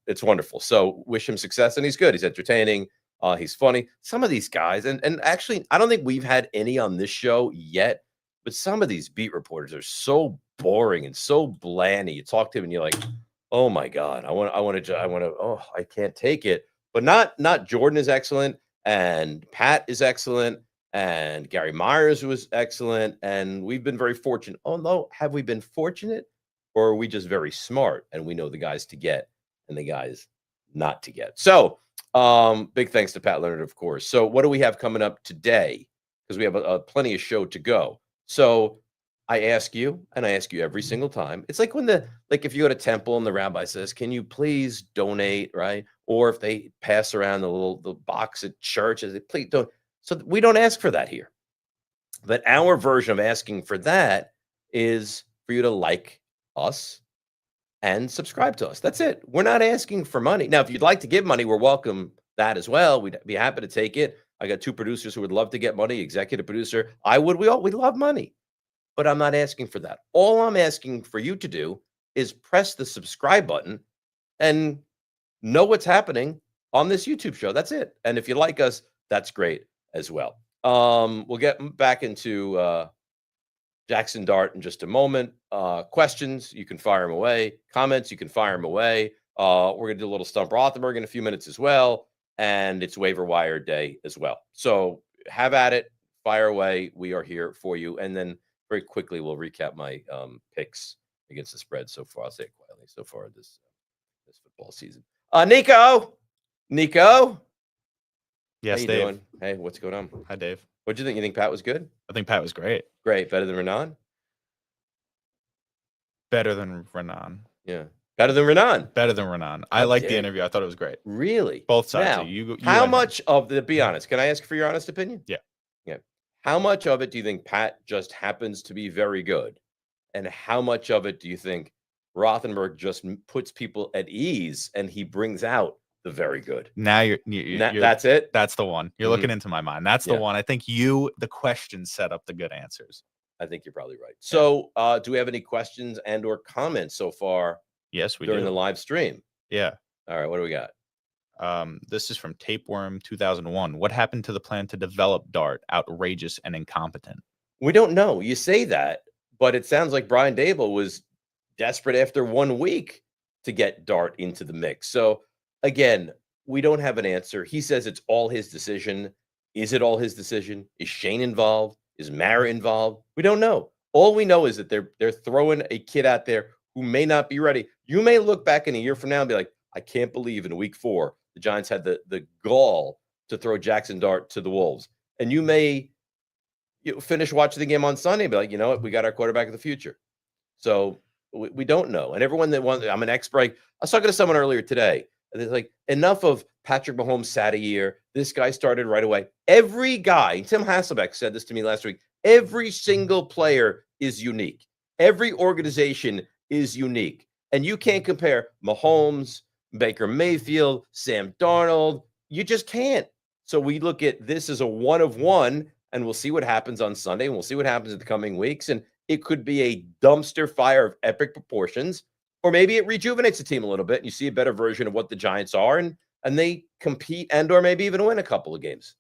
It's wonderful. So wish him success. And he's good. He's entertaining. He's funny. Some of these guys, and actually, I don't think we've had any on this show yet, but some of these beat reporters are so boring and so bland. You talk to him and you're like, oh my God, oh, I can't take it. But not Jordan is excellent, and Pat is excellent, and Gary Myers was excellent, and we've been very fortunate. Oh no, have we been fortunate, or are we just very smart and we know the guys to get and the guys not to get? So big thanks to Pat Leonard, of course. So what do we have coming up today? Because we have a plenty of show to go. So I ask you, and I ask you every single time. It's like if you go to temple and the rabbi says, "Can you please donate?" Right? Or if they pass around the box at church, they please don't. So we don't ask for that here. But our version of asking for that is for you to like us and subscribe to us. That's it. We're not asking for money. Now, if you'd like to give money, we're welcome that as well. We'd be happy to take it. I got 2 producers who would love to get money. Executive producer, we love money. But I'm not asking for that. All I'm asking for you to do is press the subscribe button and know what's happening on this YouTube show. That's it. And if you like us, that's great as well. We'll get back into Jaxson Dart in just a moment. Questions, you can fire them away. Comments, you can fire them away. We're going to do a little Stump Rothenberg in a few minutes as well. And it's waiver wire day as well. So have at it. Fire away. We are here for you. And then very quickly, we'll recap my picks against the spread so far. I'll say it quietly so far this football season. Nico. Yes, How you Dave. doing? Hey, what's going on? Hi, Dave. What'd you think? You think Pat was good? I think Pat was great. Great. Better than Renan? Better than Renan. Yeah. Better than Renan. Better than Renan. I liked the interview. I thought it was great. Really? Both sides. Now, So you how and him. much of the, be honest, can I ask for your honest opinion? Yeah. How much of it do you think Pat just happens to be very good? And how much of it do you think Rothenberg just puts people at ease and he brings out the very good? Now you're that's it? That's the one. You're looking into my mind. That's the Yeah. one. I think the questions set up the good answers. I think you're probably right. So do we have any questions and or comments so far Yes, we during do. the live stream? Yeah. All right. What do we got? This is from Tapeworm 2001. What happened to the plan to develop Dart? Outrageous and incompetent. We don't know. You say that, but it sounds like Brian Dable was desperate after 1 week to get Dart into the mix. So again, we don't have an answer. He says it's all his decision. Is it all his decision? Is Shane involved? Is Mara involved? We don't know. All we know is that they're throwing a kid out there who may not be ready. You may look back in a year from now and be like, I can't believe in week 4 the Giants had the gall to throw Jaxson Dart to the Wolves. And you may finish watching the game on Sunday and be like, you know what, we got our quarterback of the future. So we don't know. And everyone that wants, I'm an expert. I was talking to someone earlier today. And it's like, enough of Patrick Mahomes sat a year. This guy started right away. Every guy, Tim Hasselbeck said this to me last week, every single player is unique. Every organization is unique. And you can't compare Mahomes, Baker Mayfield, Sam Darnold. You just can't. So we look at this as a one of one, and we'll see what happens on Sunday, and we'll see what happens in the coming weeks. And it could be a dumpster fire of epic proportions, or maybe it rejuvenates the team a little bit, and you see a better version of what the Giants are, and they compete and or maybe even win a couple of games.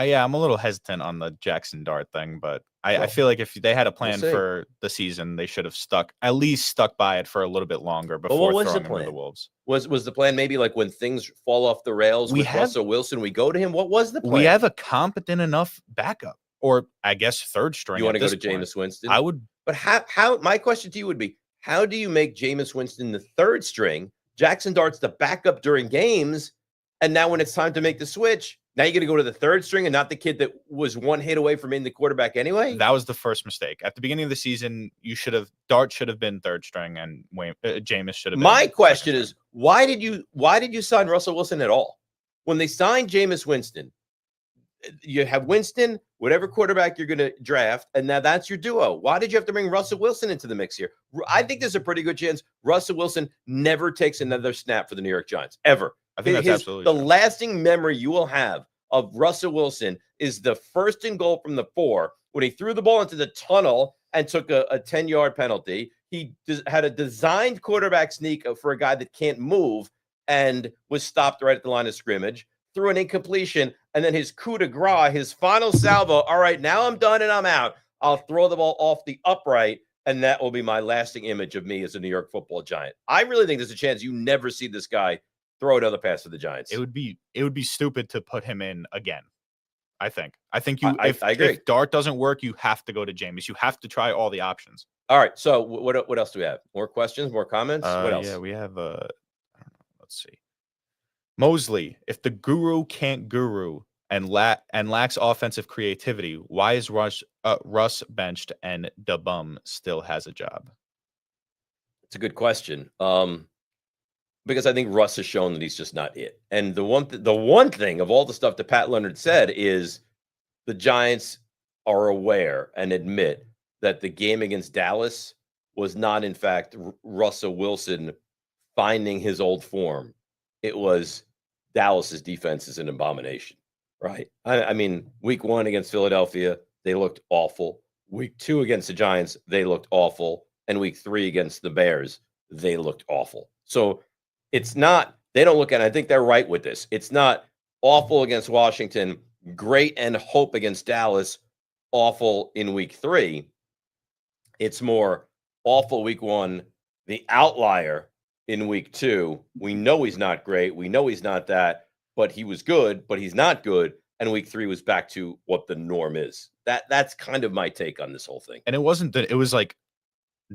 Yeah, I'm a little hesitant on the Jaxson Dart thing, but I feel like if they had a plan for the season, they should have at least stuck by it for a little bit longer before throwing him to the Wolves. Was the plan maybe like when things fall off the rails with Russell Wilson, we go to him? What was the plan? We have a competent enough backup, or I guess third string. You want to go to Jameis Winston? I would. But how? My question to you would be, how do you make Jameis Winston the third string? Jaxson Dart's the backup during games, and now when it's time to make the switch, now you're going to go to the third string and not the kid that was one hit away from being the quarterback anyway? That was the first mistake. At the beginning of the season, Dart should have been third string, and Jameis should have been. My question is, why did you sign Russell Wilson at all? When they signed Jameis Winston, you have Winston, whatever quarterback you're going to draft, and now that's your duo. Why did you have to bring Russell Wilson into the mix here? I think there's a pretty good chance Russell Wilson never takes another snap for the New York Giants, ever. I think that's absolutely the true. lasting memory you will have of Russell Wilson is the first and goal from the 4 when he threw the ball into the tunnel and took a 10-yard penalty. He had a designed quarterback sneak for a guy that can't move and was stopped right at the line of scrimmage, threw an incompletion, and then his coup de grace, his final salvo. All right, now I'm done and I'm out. I'll throw the ball off the upright, and that will be my lasting image of me as a New York Football Giant. I really think there's a chance you never see this guy throw another pass for the Giants. It would be stupid to put him in again. I think I agree. If Dart doesn't work, you have to go to Jameis. You have to try all the options. All right. So what else do we have? More questions? More comments? What else? Yeah, we have I don't know. Let's see. Mosley, if the guru can't guru and lacks offensive creativity, why is Russ benched and the bum still has a job? It's a good question. Because I think Russ has shown that he's just not it. And the one thing of all the stuff that Pat Leonard said is the Giants are aware and admit that the game against Dallas was not, in fact, Russell Wilson finding his old form. It was Dallas's defense is an abomination, right? I mean, week 1 against Philadelphia, they looked awful. Week 2 against the Giants, they looked awful. And week 3 against the Bears, they looked awful. So it's not, they don't look at it. I think they're right with this. It's not awful against Washington, great and hope against Dallas, awful in week 3. It's more awful week 1, the outlier in week 2. We know he's not great. We know he's not that, but he was good, but he's not good. And week 3 was back to what the norm is. That's kind of my take on this whole thing. And it wasn't that, it was like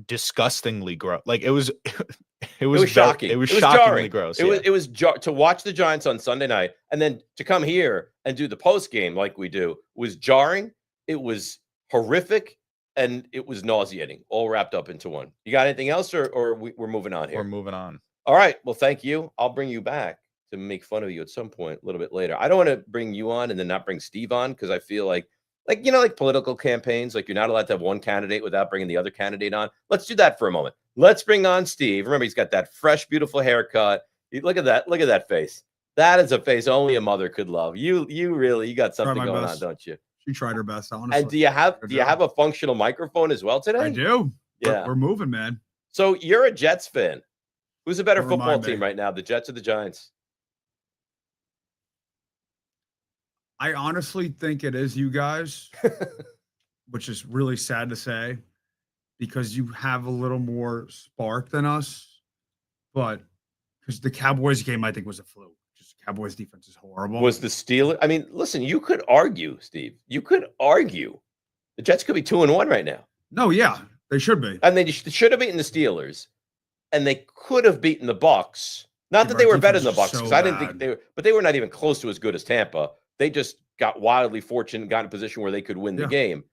disgustingly gross. Like it was shocking. It was shockingly jarring. gross. It was to watch the Giants on Sunday night and then to come here and do the post game like we do was jarring. It was horrific and it was nauseating, all wrapped up into one. You got anything else, or we're moving on here? We're moving on. All right. Well, thank you. I'll bring you back to make fun of you at some point a little bit later. I don't want to bring you on and then not bring Steve on because I feel like political campaigns, like you're not allowed to have one candidate without bringing the other candidate on. Let's do that for a moment. Let's bring on Steve. Remember, he's got that fresh, beautiful haircut. Look at that. Look at that face. That is a face only a mother could love. You got something going on, don't you? She tried her best, honestly. And do you have a functional microphone as well today? I do. Yeah. We're moving, man. So you're a Jets fan. Who's a better Never football mind, team man. right now, the Jets or the Giants? I honestly think it is you guys, which is really sad to say because you have a little more spark than us. But because the Cowboys game, I think, was a fluke. Just Cowboys defense is horrible. Was the Steelers? I mean, listen, you could argue, Steve. You could argue the Jets could be 2-1 right now. No, yeah, they should be. And they should have beaten the Steelers, and they could have beaten the Bucs, Not Yeah, that but they our were better than the defense Bucks, is because so I didn't think bad. they were, but they were not even close to as good as Tampa. They just got wildly fortunate, got in a position where they could win the Yeah. game.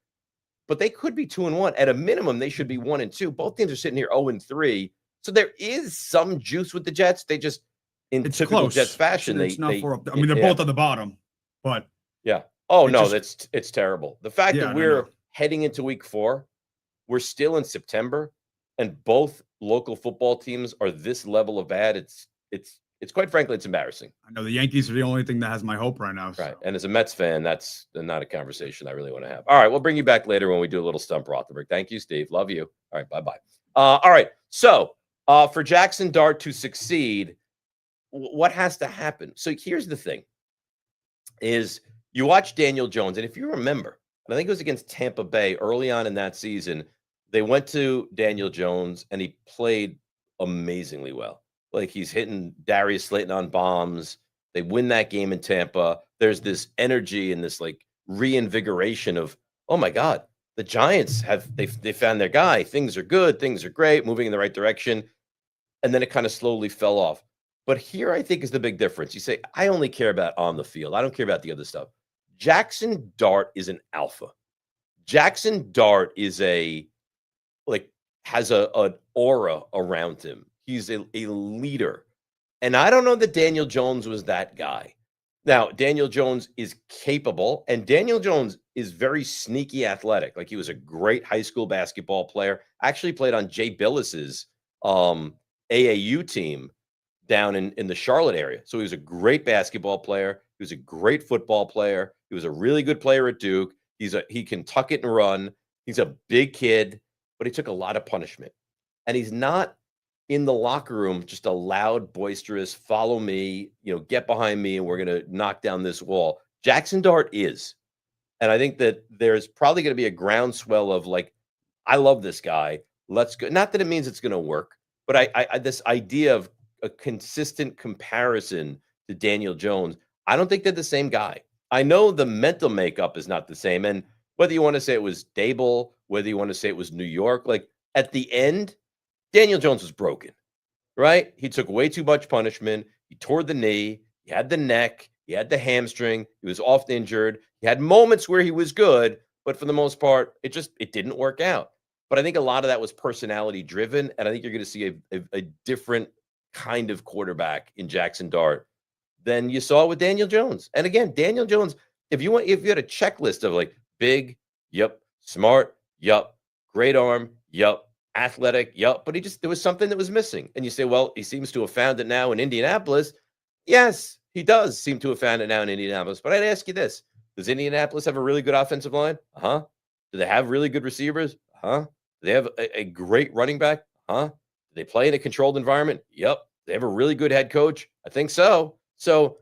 But they could be 2-1. At a minimum, they should be 1-2. Both teams are sitting here 0-3. So there is some juice with the Jets. They just, in It's typical close. Jets fashion, It's not they far up there. I mean, they're yeah, both at the bottom, but yeah. Oh it no, just it's terrible. The fact Yeah, that no, we're no. heading into week 4, we're still in September, and both local football teams are this level of bad. It's quite frankly, it's embarrassing. I know the Yankees are the only thing that has my hope right now. Right. So. And as a Mets fan, that's not a conversation I really want to have. All right. We'll bring you back later when we do a little Stump Rothenberg. Thank you, Steve. Love you. All right. Bye-bye. All right. So for Jaxson Dart to succeed, what has to happen? So here's the thing is you watch Daniel Jones, and if you remember, and I think it was against Tampa Bay early on in that season, they went to Daniel Jones, and he played amazingly well. Like he's hitting Darius Slayton on bombs. They win that game in Tampa. There's this energy and this like reinvigoration of, oh my God, the Giants they found their guy. Things are good. Things are great, moving in the right direction. And then it kind of slowly fell off. But here I think is the big difference. You say, I only care about on the field. I don't care about the other stuff. Jaxson Dart is an alpha. Jaxson Dart is has an aura around him. He's a leader. And I don't know that Daniel Jones was that guy. Now, Daniel Jones is capable, and Daniel Jones is very sneaky athletic. Like he was a great high school basketball player. Actually played on Jay Billis's AAU team down in the Charlotte area. So he was a great basketball player. He was a great football player. He was a really good player at Duke. He can tuck it and run. He's a big kid, but he took a lot of punishment. And he's not in the locker room just a loud, boisterous, follow me, get behind me, and we're going to knock down this wall. Jaxson Dart is. And I think that there's probably going to be a groundswell of like, I love this guy. Let's go. Not that it means it's going to work, but I this idea of a consistent comparison to Daniel Jones, I don't think they're the same guy. I know the mental makeup is not the same. And whether you want to say it was Dable, whether you want to say it was New York, like at the end, Daniel Jones was broken, right? He took way too much punishment. He tore the knee. He had the neck. He had the hamstring. He was oft injured. He had moments where he was good, but for the most part, it didn't work out. But I think a lot of that was personality driven, and I think you're going to see a different kind of quarterback in Jaxson Dart than you saw with Daniel Jones. And again, Daniel Jones, if you had a checklist of like big, yep, smart, yep, great arm, yep, athletic, yep, but there was something that was missing. And you say, well, he seems to have found it now in Indianapolis. Yes, he does seem to have found it now in Indianapolis. But I'd ask you this. Does Indianapolis have a really good offensive line? Uh-huh. Do they have really good receivers? Uh-huh. Do they have a great running back? Uh-huh. Do they play in a controlled environment? Yep. Do they have a really good head coach? I think so. So,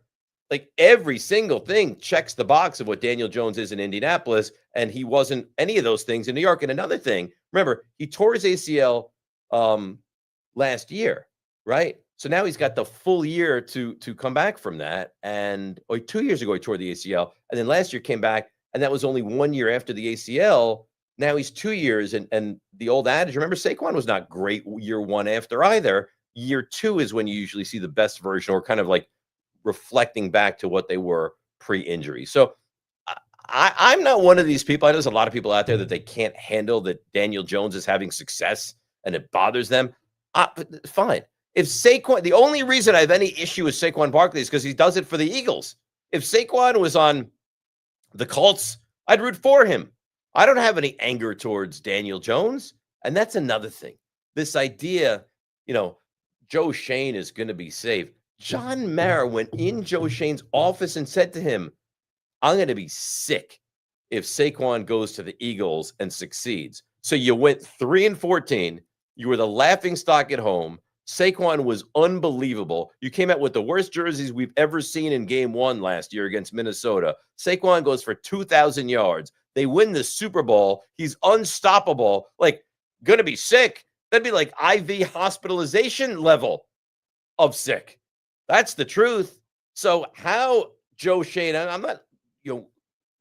like every single thing checks the box of what Daniel Jones is in Indianapolis, and he wasn't any of those things in New York. And another thing, remember, he tore his ACL last year, right? So now he's got the full year to come back from that. And 2 years ago, he tore the ACL. And then last year came back, and that was only 1 year after the ACL. Now he's 2 years. And the old adage, remember, Saquon was not great year one after either. Year two is when you usually see the best version, or kind of like reflecting back to what they were pre-injury. So I'm not one of these people. I know there's a lot of people out there that they can't handle that Daniel Jones is having success and it bothers them. Fine. If Saquon, the only reason I have any issue with Saquon Barkley is because he does it for the Eagles. If Saquon was on the Colts, I'd root for him. I don't have any anger towards Daniel Jones. And that's another thing. This idea, Joe Shane is going to be safe. John Mara went in Joe Shane's office and said to him, I'm going to be sick if Saquon goes to the Eagles and succeeds. So you went 3-14. You were the laughing stock at home. Saquon was unbelievable. You came out with the worst jerseys we've ever seen in game one last year against Minnesota. Saquon goes for 2,000 yards. They win the Super Bowl. He's unstoppable. Like, going to be sick. That'd be like IV hospitalization level of sick. That's the truth. So how Joe Shane, I'm not,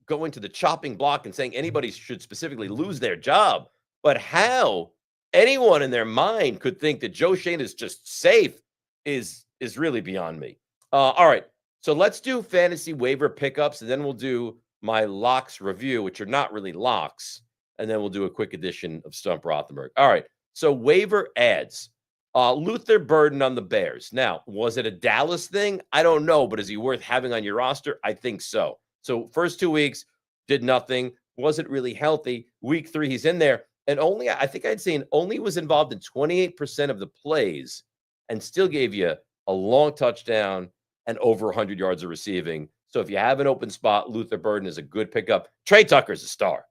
going to the chopping block and saying anybody should specifically lose their job, but how anyone in their mind could think that Joe Shane is just safe is is really beyond me. All right. So let's do fantasy waiver pickups, and then we'll do my locks review, which are not really locks. And then we'll do a quick edition of Stump Rothenberg. All right. So waiver ads. Luther Burden on the Bears. Now, was it a Dallas thing? I don't know, but is he worth having on your roster? I think so. So first 2 weeks, did nothing. Wasn't really healthy. Week 3, he's in there. And only, I think I'd seen, only was involved in 28% of the plays and still gave you a long touchdown and over 100 yards of receiving. So if you have an open spot, Luther Burden is a good pickup. Trey Tucker's a star.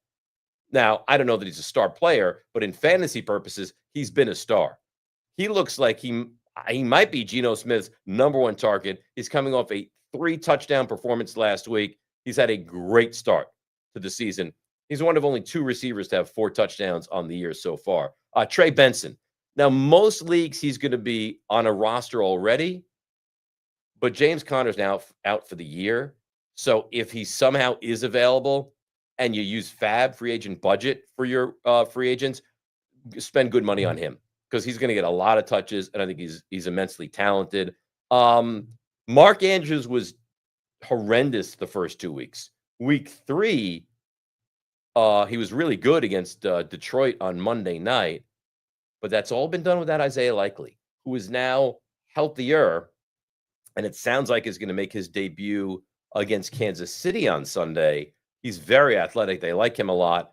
Now, I don't know that he's a star player, but in fantasy purposes, he's been a star. He looks like he might be Geno Smith's #1 target. He's coming off a 3-touchdown performance last week. He's had a great start to the season. He's one of only 2 receivers to have 4 touchdowns on the year so far. Trey Benson. Now, most leagues, he's going to be on a roster already, but James Conner's now out for the year. So if he somehow is available and you use Fab free agent budget for your free agents, spend good money on him because he's going to get a lot of touches, and I think he's immensely talented. Mark Andrews was horrendous the first 2 weeks. Week 3, he was really good against Detroit on Monday night, but that's all been done without Isaiah Likely, who is now healthier, and it sounds like is going to make his debut against Kansas City on Sunday. He's very athletic. They like him a lot.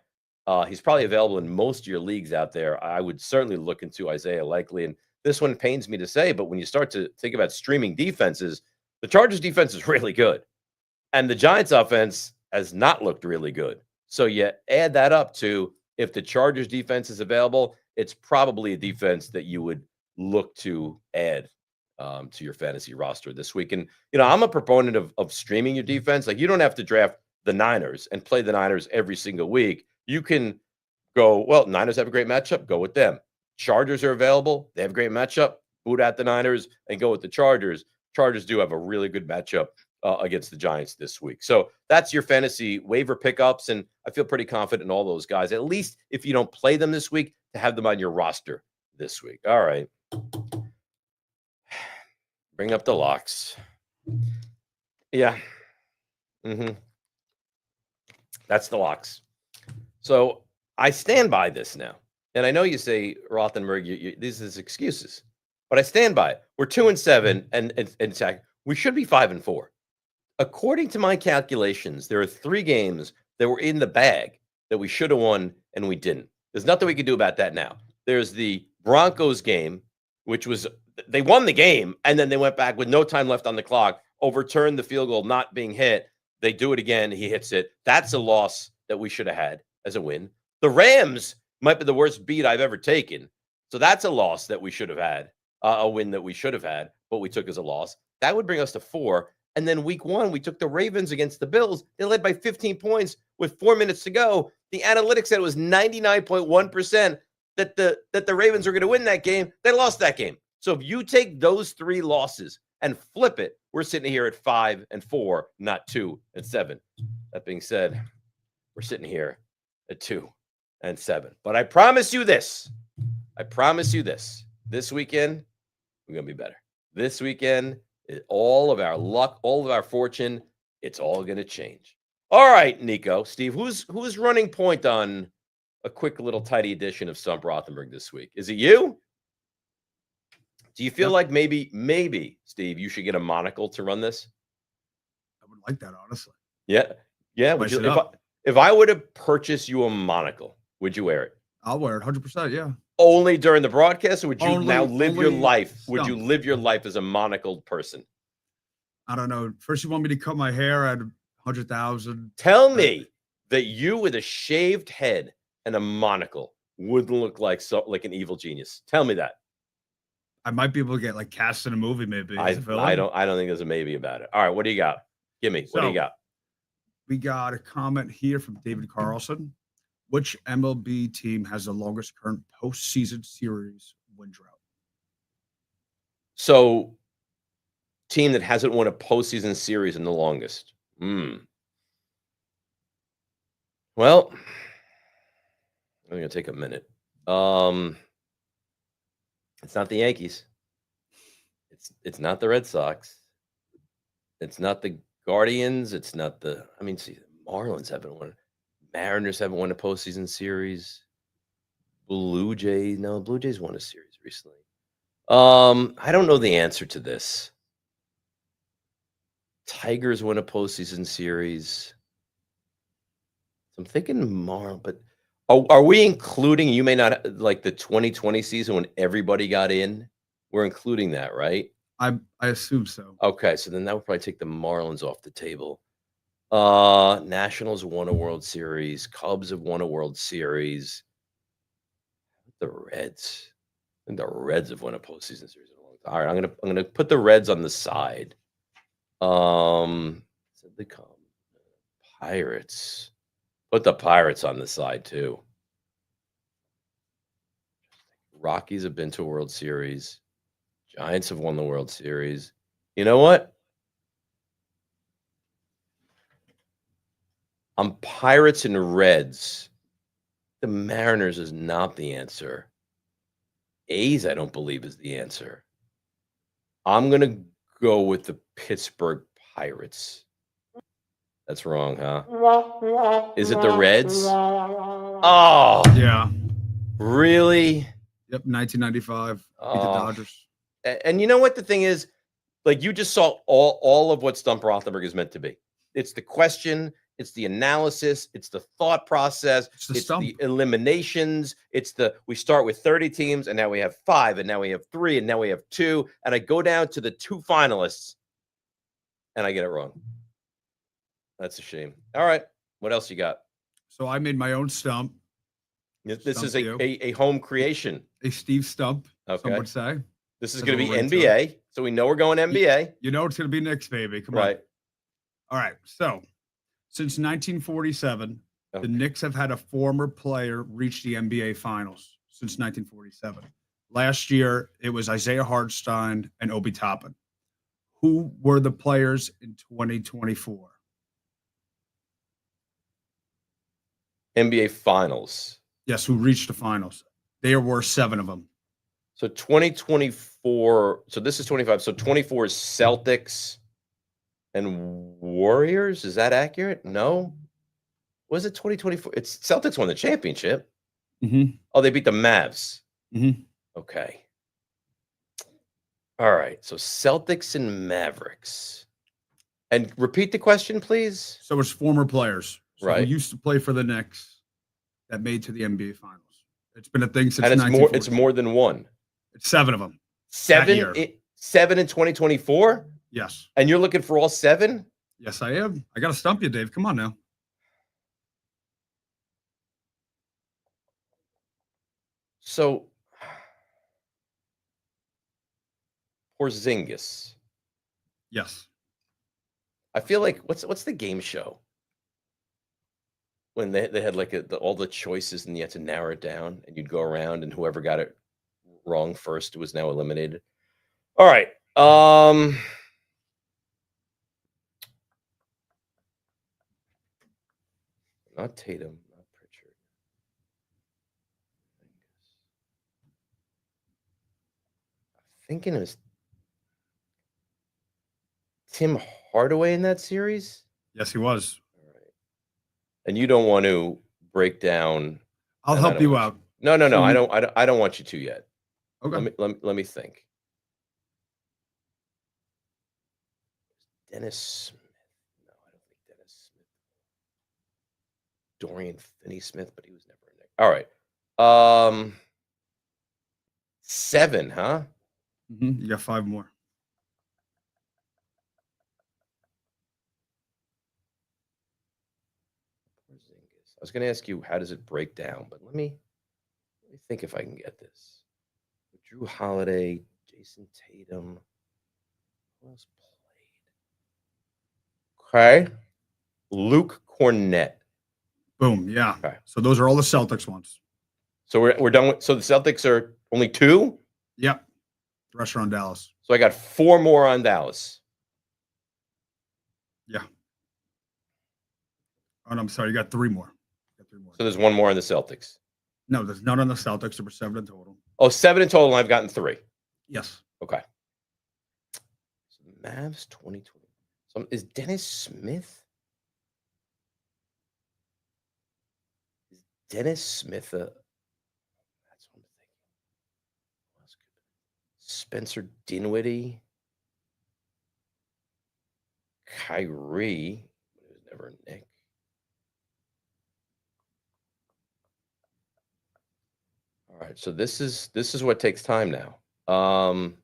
He's probably available in most of your leagues out there. I would certainly look into Isaiah Likely, and this one pains me to say, but when you start to think about streaming defenses, the Chargers defense is really good, and the Giants offense has not looked really good. So you add that up to if the Chargers defense is available, it's probably a defense that you would look to add to your fantasy roster this week. And, I'm a proponent of streaming your defense. Like, you don't have to draft the Niners and play the Niners every single week. You can go, well, Niners have a great matchup, go with them. Chargers are available. They have a great matchup, boot out the Niners and go with the Chargers. Chargers do have a really good matchup against the Giants this week. So that's your fantasy waiver pickups, and I feel pretty confident in all those guys, at least if you don't play them this week, to have them on your roster this week. All right. Bring up the locks. Yeah. That's the locks. So I stand by this now. And I know you say, Rothenberg, this is excuses, but I stand by it. We're 2-7, and we should be 5-4. According to my calculations, there are 3 games that were in the bag that we should have won and we didn't. There's nothing we can do about that now. There's the Broncos game, which was they won the game, and then they went back with no time left on the clock, overturned the field goal not being hit. They do it again. He hits it. That's a loss that we should have had as a win. The Rams might be the worst beat I've ever taken. So that's a loss that we should have had, a win that we should have had, but we took as a loss. That would bring us to 4. And then week 1, we took the Ravens against the Bills. They led by 15 points with 4 minutes to go. The analytics said it was 99.1% that the Ravens were going to win that game. They lost that game. So if you take those 3 losses and flip it, we're sitting here at 5-4, not 2-7. That being said, we're sitting here at 2-7. But I promise you this. This weekend, we're going to be better. This weekend, all of our luck, all of our fortune, it's all going to change. All right, Nico, Steve, who's running point on a quick little tidy edition of Stump Rothenberg this week? Is it you? Do you feel like maybe, Steve, you should get a monocle to run this? I would like that, honestly. Yeah. Would you, if I were to purchase you a monocle, would you wear it? I'll wear it 100%. Yeah. Only during the broadcast, or would you now live your life? Stump. Would you live your life as a monocled person? I don't know. First, you want me to cut my hair at 100,000. Tell me that you with a shaved head and a monocle wouldn't look like an evil genius. Tell me that. I might be able to get like cast in a movie, maybe. I don't think there's a maybe about it. All right, what do you got? Give me. What do you got? We got a comment here from David Carlson. Which MLB team has the longest current postseason series win drought? So, team that hasn't won a postseason series in the longest. Well, I'm going to take a minute. It's not the Yankees. It's not the Red Sox. It's not the Guardians. It's not the. I mean, see, the Marlins haven't won. Mariners haven't won a postseason series. Blue Jays, no, Blue Jays won a series recently. I don't know the answer to this. Tigers won a postseason series. I'm thinking Marlins, but are we including? You may not like the 2020 season when everybody got in. We're including that, right? I assume so. Okay, so then that would probably take the Marlins off the table. Nationals won a World Series. Cubs have won a World Series. The Reds. I think the Reds have won a postseason series in a long time. All right, I'm gonna put the Reds on the side. Said they come. Pirates. Put the Pirates on the side too. Rockies have been to a World Series. Giants have won the World Series. You know what? I'm Pirates and Reds. The Mariners is not the answer. A's, I don't believe, is the answer. I'm going to go with the Pittsburgh Pirates. That's wrong, huh? Is it the Reds? Oh, Yeah. really? Yep. 1995. Beat the Oh. Dodgers. And you know what the thing is? Like, you just saw all of what Stump Rothenberg is meant to be. It's the question, it's the analysis, it's the thought process, It's the it's stump. the eliminations, it's the we start with 30 teams and now we have 5 and now we have 3 and now we have 2 and I go down to the 2 finalists and I get it wrong. That's a shame. All right, what else you got? So I made my own stump. This Stump is you. a home creation. A Steve Stump, some Okay, would say. this is There's going a to be little ring to NBA, so we know we're going NBA, You know it's going to be Knicks, baby. Come on. right? All right. So since 1947, Okay. the Knicks have had a former player reach the NBA Finals since 1947. Last year, it was Isaiah Hartenstein and Obi Toppin. Who were the players in 2024? NBA Finals. Yes, who reached the finals? There were 7 of them. So 2024. So this is 25. So 24 is Celtics and Warriors. Is that accurate? No. Was it 2024? It's Celtics won the championship. Mm-hmm. Oh, they beat the Mavs. Mhm. Okay. All right. So Celtics and Mavericks. And repeat the question, please. So it's former players. So Right. who used to play for the Knicks that made to the NBA Finals. It's been a thing since And it's 1940. more than one. It's 7 of them. 7 year. 7 in 2024? Yes. And you're looking for all 7? Yes, I am. I got to stump you, Dave. Come on now. So Porzingis. Yes. I feel like what's the game show when they had like all the choices and you had to narrow it down and you'd go around and whoever got it wrong first was now eliminated. All right. Not Tatum, not Pritchard. I'm thinking it was Tim Hardaway in that series. Yes, he was. All right. And you don't want to break down. I'll and I help don't you want out. No, So I you- don't want you to yet. Okay. Let me think. Dennis Smith. No, I don't think Dennis Smith. Dorian Finney-Smith, but he was never in there. All right. 7, huh? Mhm. You got 5 more. I was going to ask you how does it break down, but let me think if I can get this. Drew Holiday, Jason Tatum. Who else played? Okay. Luke Cornett. Boom. Yeah. Okay. So those are all the Celtics ones. So we're done with. So the Celtics are only 2. Yep. The rest are on Dallas. So I got 4 more on Dallas. Yeah. Oh, no, I'm sorry. You got 3 more. You got 3 more. So there's 1 more on the Celtics. No, there's none on the Celtics. There were 7 in total. Oh, 7 in total. And I've gotten 3. Yes. Okay. Mavs 2020. So is Dennis Smith? Is Dennis Smith a? That's what I'm thinking. Who else could be? Spencer Dinwiddie. Kyrie. He was never a Nick. All right, so this is what takes time now. Who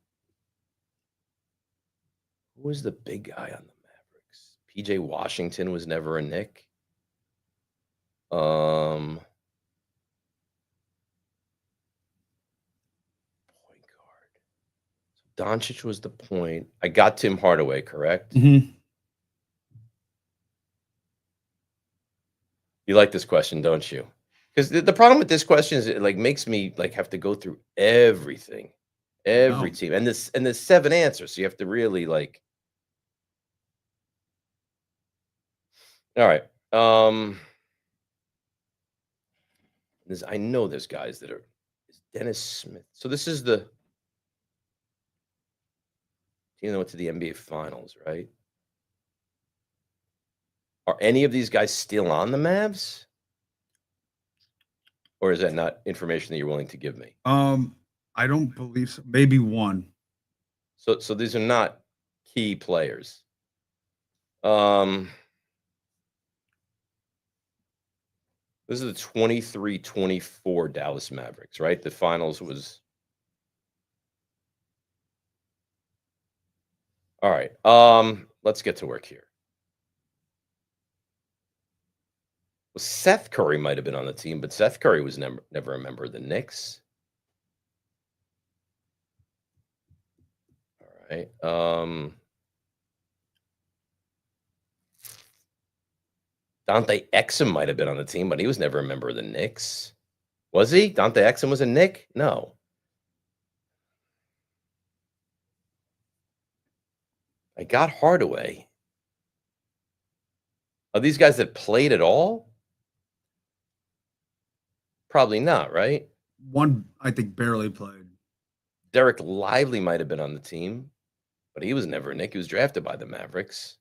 was the big guy on the Mavericks? PJ Washington was never a Nick. Point guard. So Doncic was the point. I got Tim Hardaway, correct? Mm-hmm. You like this question, don't you? Because the problem with this question is it like makes me like have to go through everything, every No. team, and there's 7 answers, so you have to really like. All right. I know there's guys that are. Is Dennis Smith. So this is the. You know, to the NBA Finals, right? Are any of these guys still on the Mavs? Or is that not information that you're willing to give me? I don't believe so. Maybe one. So these are not key players. This is the 23-24 Dallas Mavericks, right? The finals was. All right. Let's get to work here. Well, Seth Curry might have been on the team, but Seth Curry was never a member of the Knicks. All right. Dante Exum might have been on the team, but he was never a member of the Knicks. Was he? Dante Exum was a Knick? No. I got Hardaway. Are these guys that played at all? Probably not, right? One, I think, barely played. Derek Lively might have been on the team, but he was never a Knick. He was drafted by the Mavericks.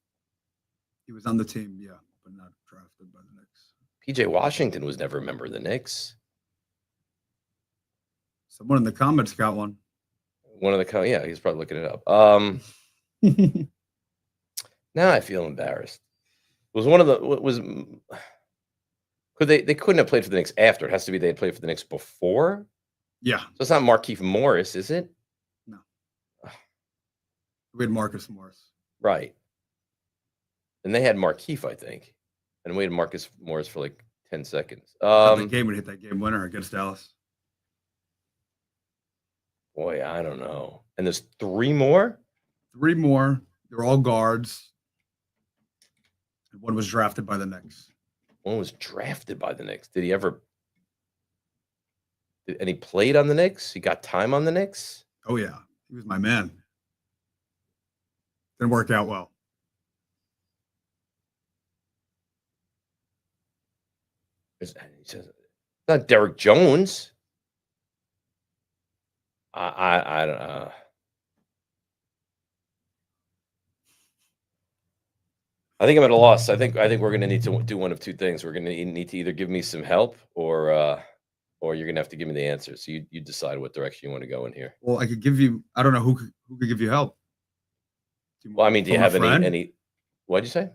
He was on the team, yeah, but not drafted by the Knicks. PJ Washington was never a member of the Knicks. Someone in the comments got one. One of the yeah, he's probably looking it up. Now I feel embarrassed. Was one of the was could they couldn't have played for the Knicks after? It has to be they had played for the Knicks before. Yeah. So it's not Markieff Morris, is it? No. We had Marcus Morris. Right. And they had Markieff, I think. And we had Marcus Morris for like 10 seconds. The game would hit that game winner against Dallas. Boy, I don't know. And there's 3 more? 3 more. They're all guards. And one was drafted by the Knicks. One was drafted by the Knicks. Did he ever? And he played on the Knicks? He got time on the Knicks? Oh, yeah. He was my man. Didn't work out well. He says, not Derek Jones. I don't know. I think I'm at a loss. I think we're going to need to do one of 2 things. We're going to need to either give me some help or you're going to have to give me the answer. So you decide what direction you want to go in here. Well, I could give you. I don't know who could give you help. Well, I mean, do you have any? What'd you say?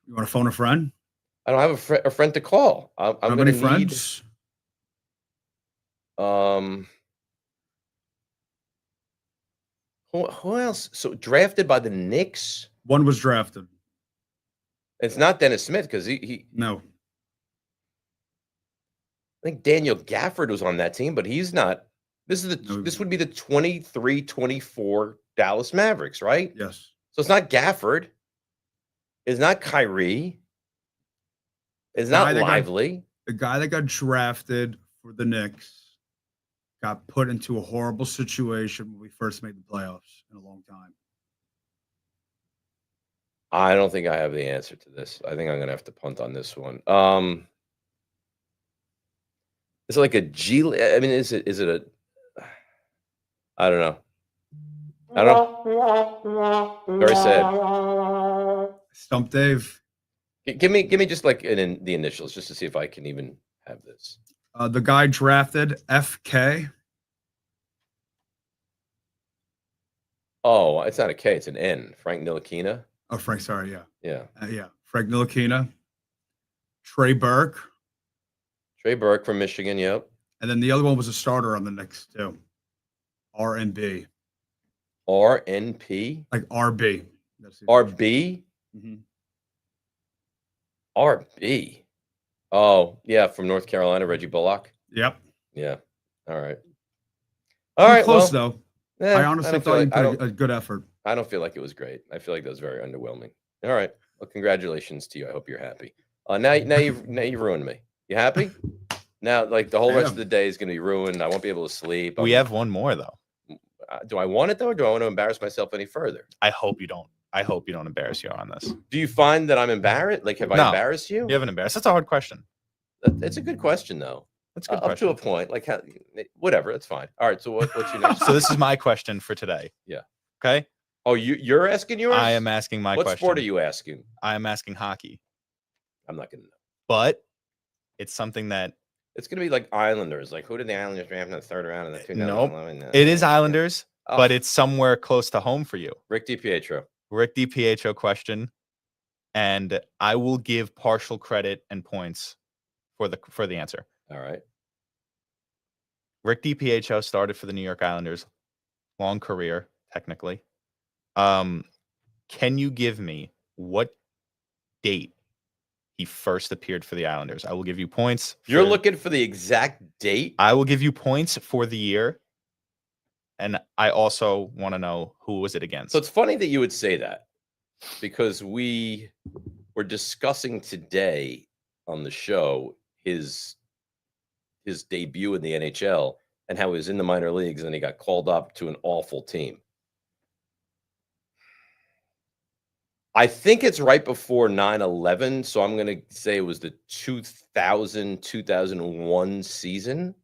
You want to phone a friend? I don't have a friend to call. I'm going to need. Friends? Who else? So drafted by the Knicks? One was drafted. It's not Dennis Smith because he. No. I think Daniel Gafford was on that team, but he's not. This would be the 23-24 Dallas Mavericks, right? Yes. So it's not Gafford. It's not Kyrie. It's not Lively. The guy that got drafted for the Knicks got put into a horrible situation when we first made the playoffs in a long time. I don't think I have the answer to this. I think I'm going to have to punt on this one. Is it like a G? I mean, is it a? I don't know. I don't know. Very sad. Stump Dave. Give me just like the initials just to see if I can even have this. The guy drafted FK. Oh, it's not a K, it's an N. Frank Ntilikina. Oh, Frank. Sorry. Yeah. Yeah. Yeah. Frank Ntilikina. Trey Burke. Trey Burke from Michigan. Yep. And then the other one was a starter on the next two. RNB. RNP. Like RB. RB. Mm-hmm. RB. Oh, yeah, from North Carolina, Reggie Bullock. Yep. Yeah. All right. All right. Close well, though. eh, I honestly don't feel thought you like- put a good effort. I don't feel like it was great. I feel like that was very underwhelming. All right. Well, congratulations to you. I hope you're happy. Now you ruined me. You happy? Now, like the whole rest of the day is going to be ruined. I won't be able to sleep. We have one more though. Do I want it though, or do I want to embarrass myself any further? I hope you don't. I hope you don't embarrass you on this. Do you find that I'm embarrassed? Like, have I No. embarrassed you? You haven't embarrassed. That's a hard question. It's a good question, though. That's a good Up question. to a point. Like, whatever. That's fine. All right. So, what's your next? So this is my question for today. Yeah. Okay. Oh, you're asking yours? I am asking my What question. sport are you asking? I am asking hockey, I'm not going to know. but it's something that It's going to be like Islanders. Like, who did the Islanders draft in the third round of the 2011? it is Islanders, Oh, but it's somewhere close to home for you. Rick DiPietro. Rick DiPietro question, and I will give partial credit and points for the answer. All right. Rick DiPietro started for the New York Islanders, long career technically. Can you give me what date he first appeared for the Islanders? I will give you points. You're for- looking for the exact date? I will give you points for the year, and I also want to know who was it against. So it's funny that you would say that because we were discussing today on the show his debut in the NHL and how he was in the minor leagues and he got called up to an awful team. I think it's right before 9/11, so I'm going to say it was the 2000-2001 season.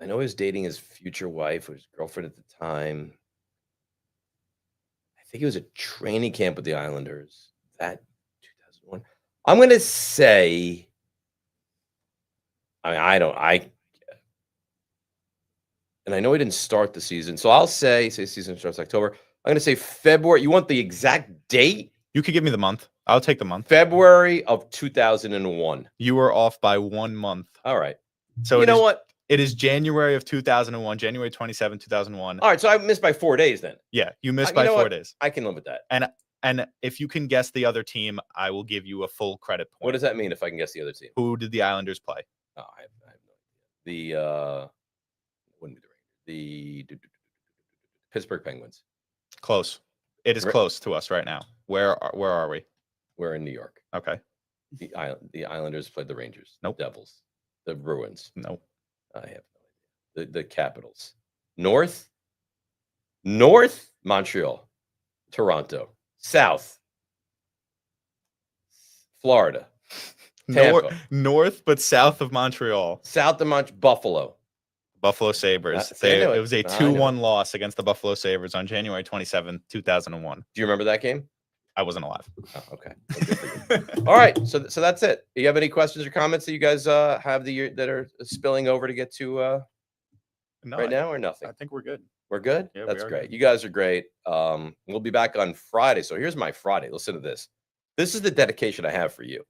I know he was dating his future wife or his girlfriend at the time. I think it was a training camp with the Islanders. That 2001. I'm going to say, and I know he didn't start the season. So I'll say season starts October. I'm going to say February. You want the exact date? You could give me the month. I'll take the month. February of 2001. You were off by 1 month. All right. So you know what? It is January of 2001, January 27, 2001. All right. So I missed by 4 days then. Yeah, you missed You by know 4 what? days. I can live with that. And if you can guess the other team, I will give you a full credit point. What does that mean if I can guess the other team? Who did the Islanders play? Oh, I have no idea. Wouldn't be the Pittsburgh Penguins. Close. It is Right. close to us right now. Where are we? We're in New York. Okay. The Islanders played the Rangers. Nope. Devils. The Bruins. No. I have no idea. The Capitals. North. Montreal. Toronto. South. Florida. Tampa. North, but south of Montreal. South of Buffalo. Buffalo Sabres. See, I know It was a I know 2-1 loss against the Buffalo Sabres on January 27, 2001. Do you remember that game? I wasn't alive. Oh, okay. Well, good for you. All right. So that's it. Do you have any questions or comments that you guys have that are spilling over to get to No, right now or nothing? I think we're good. We're good? Yeah, we That's are great. good. You guys are great. We'll be back on Friday. So here's my Friday. Listen to this. This is the dedication I have for you.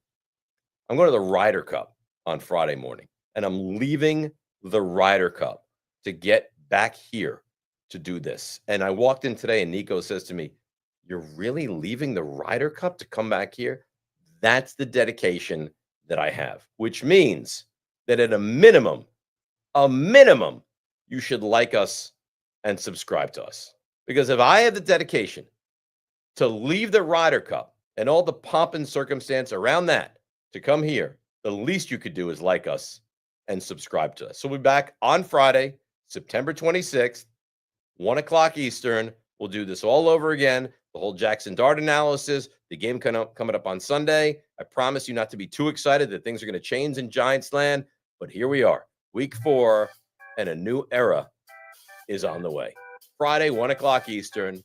I'm going to the Ryder Cup on Friday morning, and I'm leaving the Ryder Cup to get back here to do this. And I walked in today, and Nico says to me, "You're really leaving the Ryder Cup to come back here?" That's the dedication that I have, which means that at a minimum, you should like us and subscribe to us. Because if I have the dedication to leave the Ryder Cup and all the pomp and circumstance around that to come here, the least you could do is like us and subscribe to us. So we'll be back on Friday, September 26th, 1 o'clock Eastern. We'll do this all over again. The whole Jaxson Dart analysis, the game coming up on Sunday. I promise you not to be too excited that things are going to change in Giants land, but here we are, week 4 and a new era is on the way. Friday, 1 o'clock Eastern.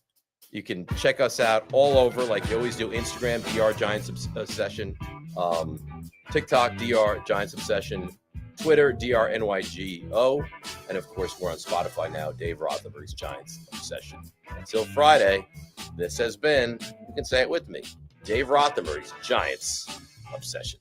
You can check us out all over, like you always do. Instagram, DR Giants Obsession. TikTok, DR Giants Obsession. Twitter, DR NYGO. And of course, we're on Spotify now. Dave Rothenberg's Giants Obsession. Until Friday, this has been, you can say it with me, Dave Rothenberg's Giants Obsession.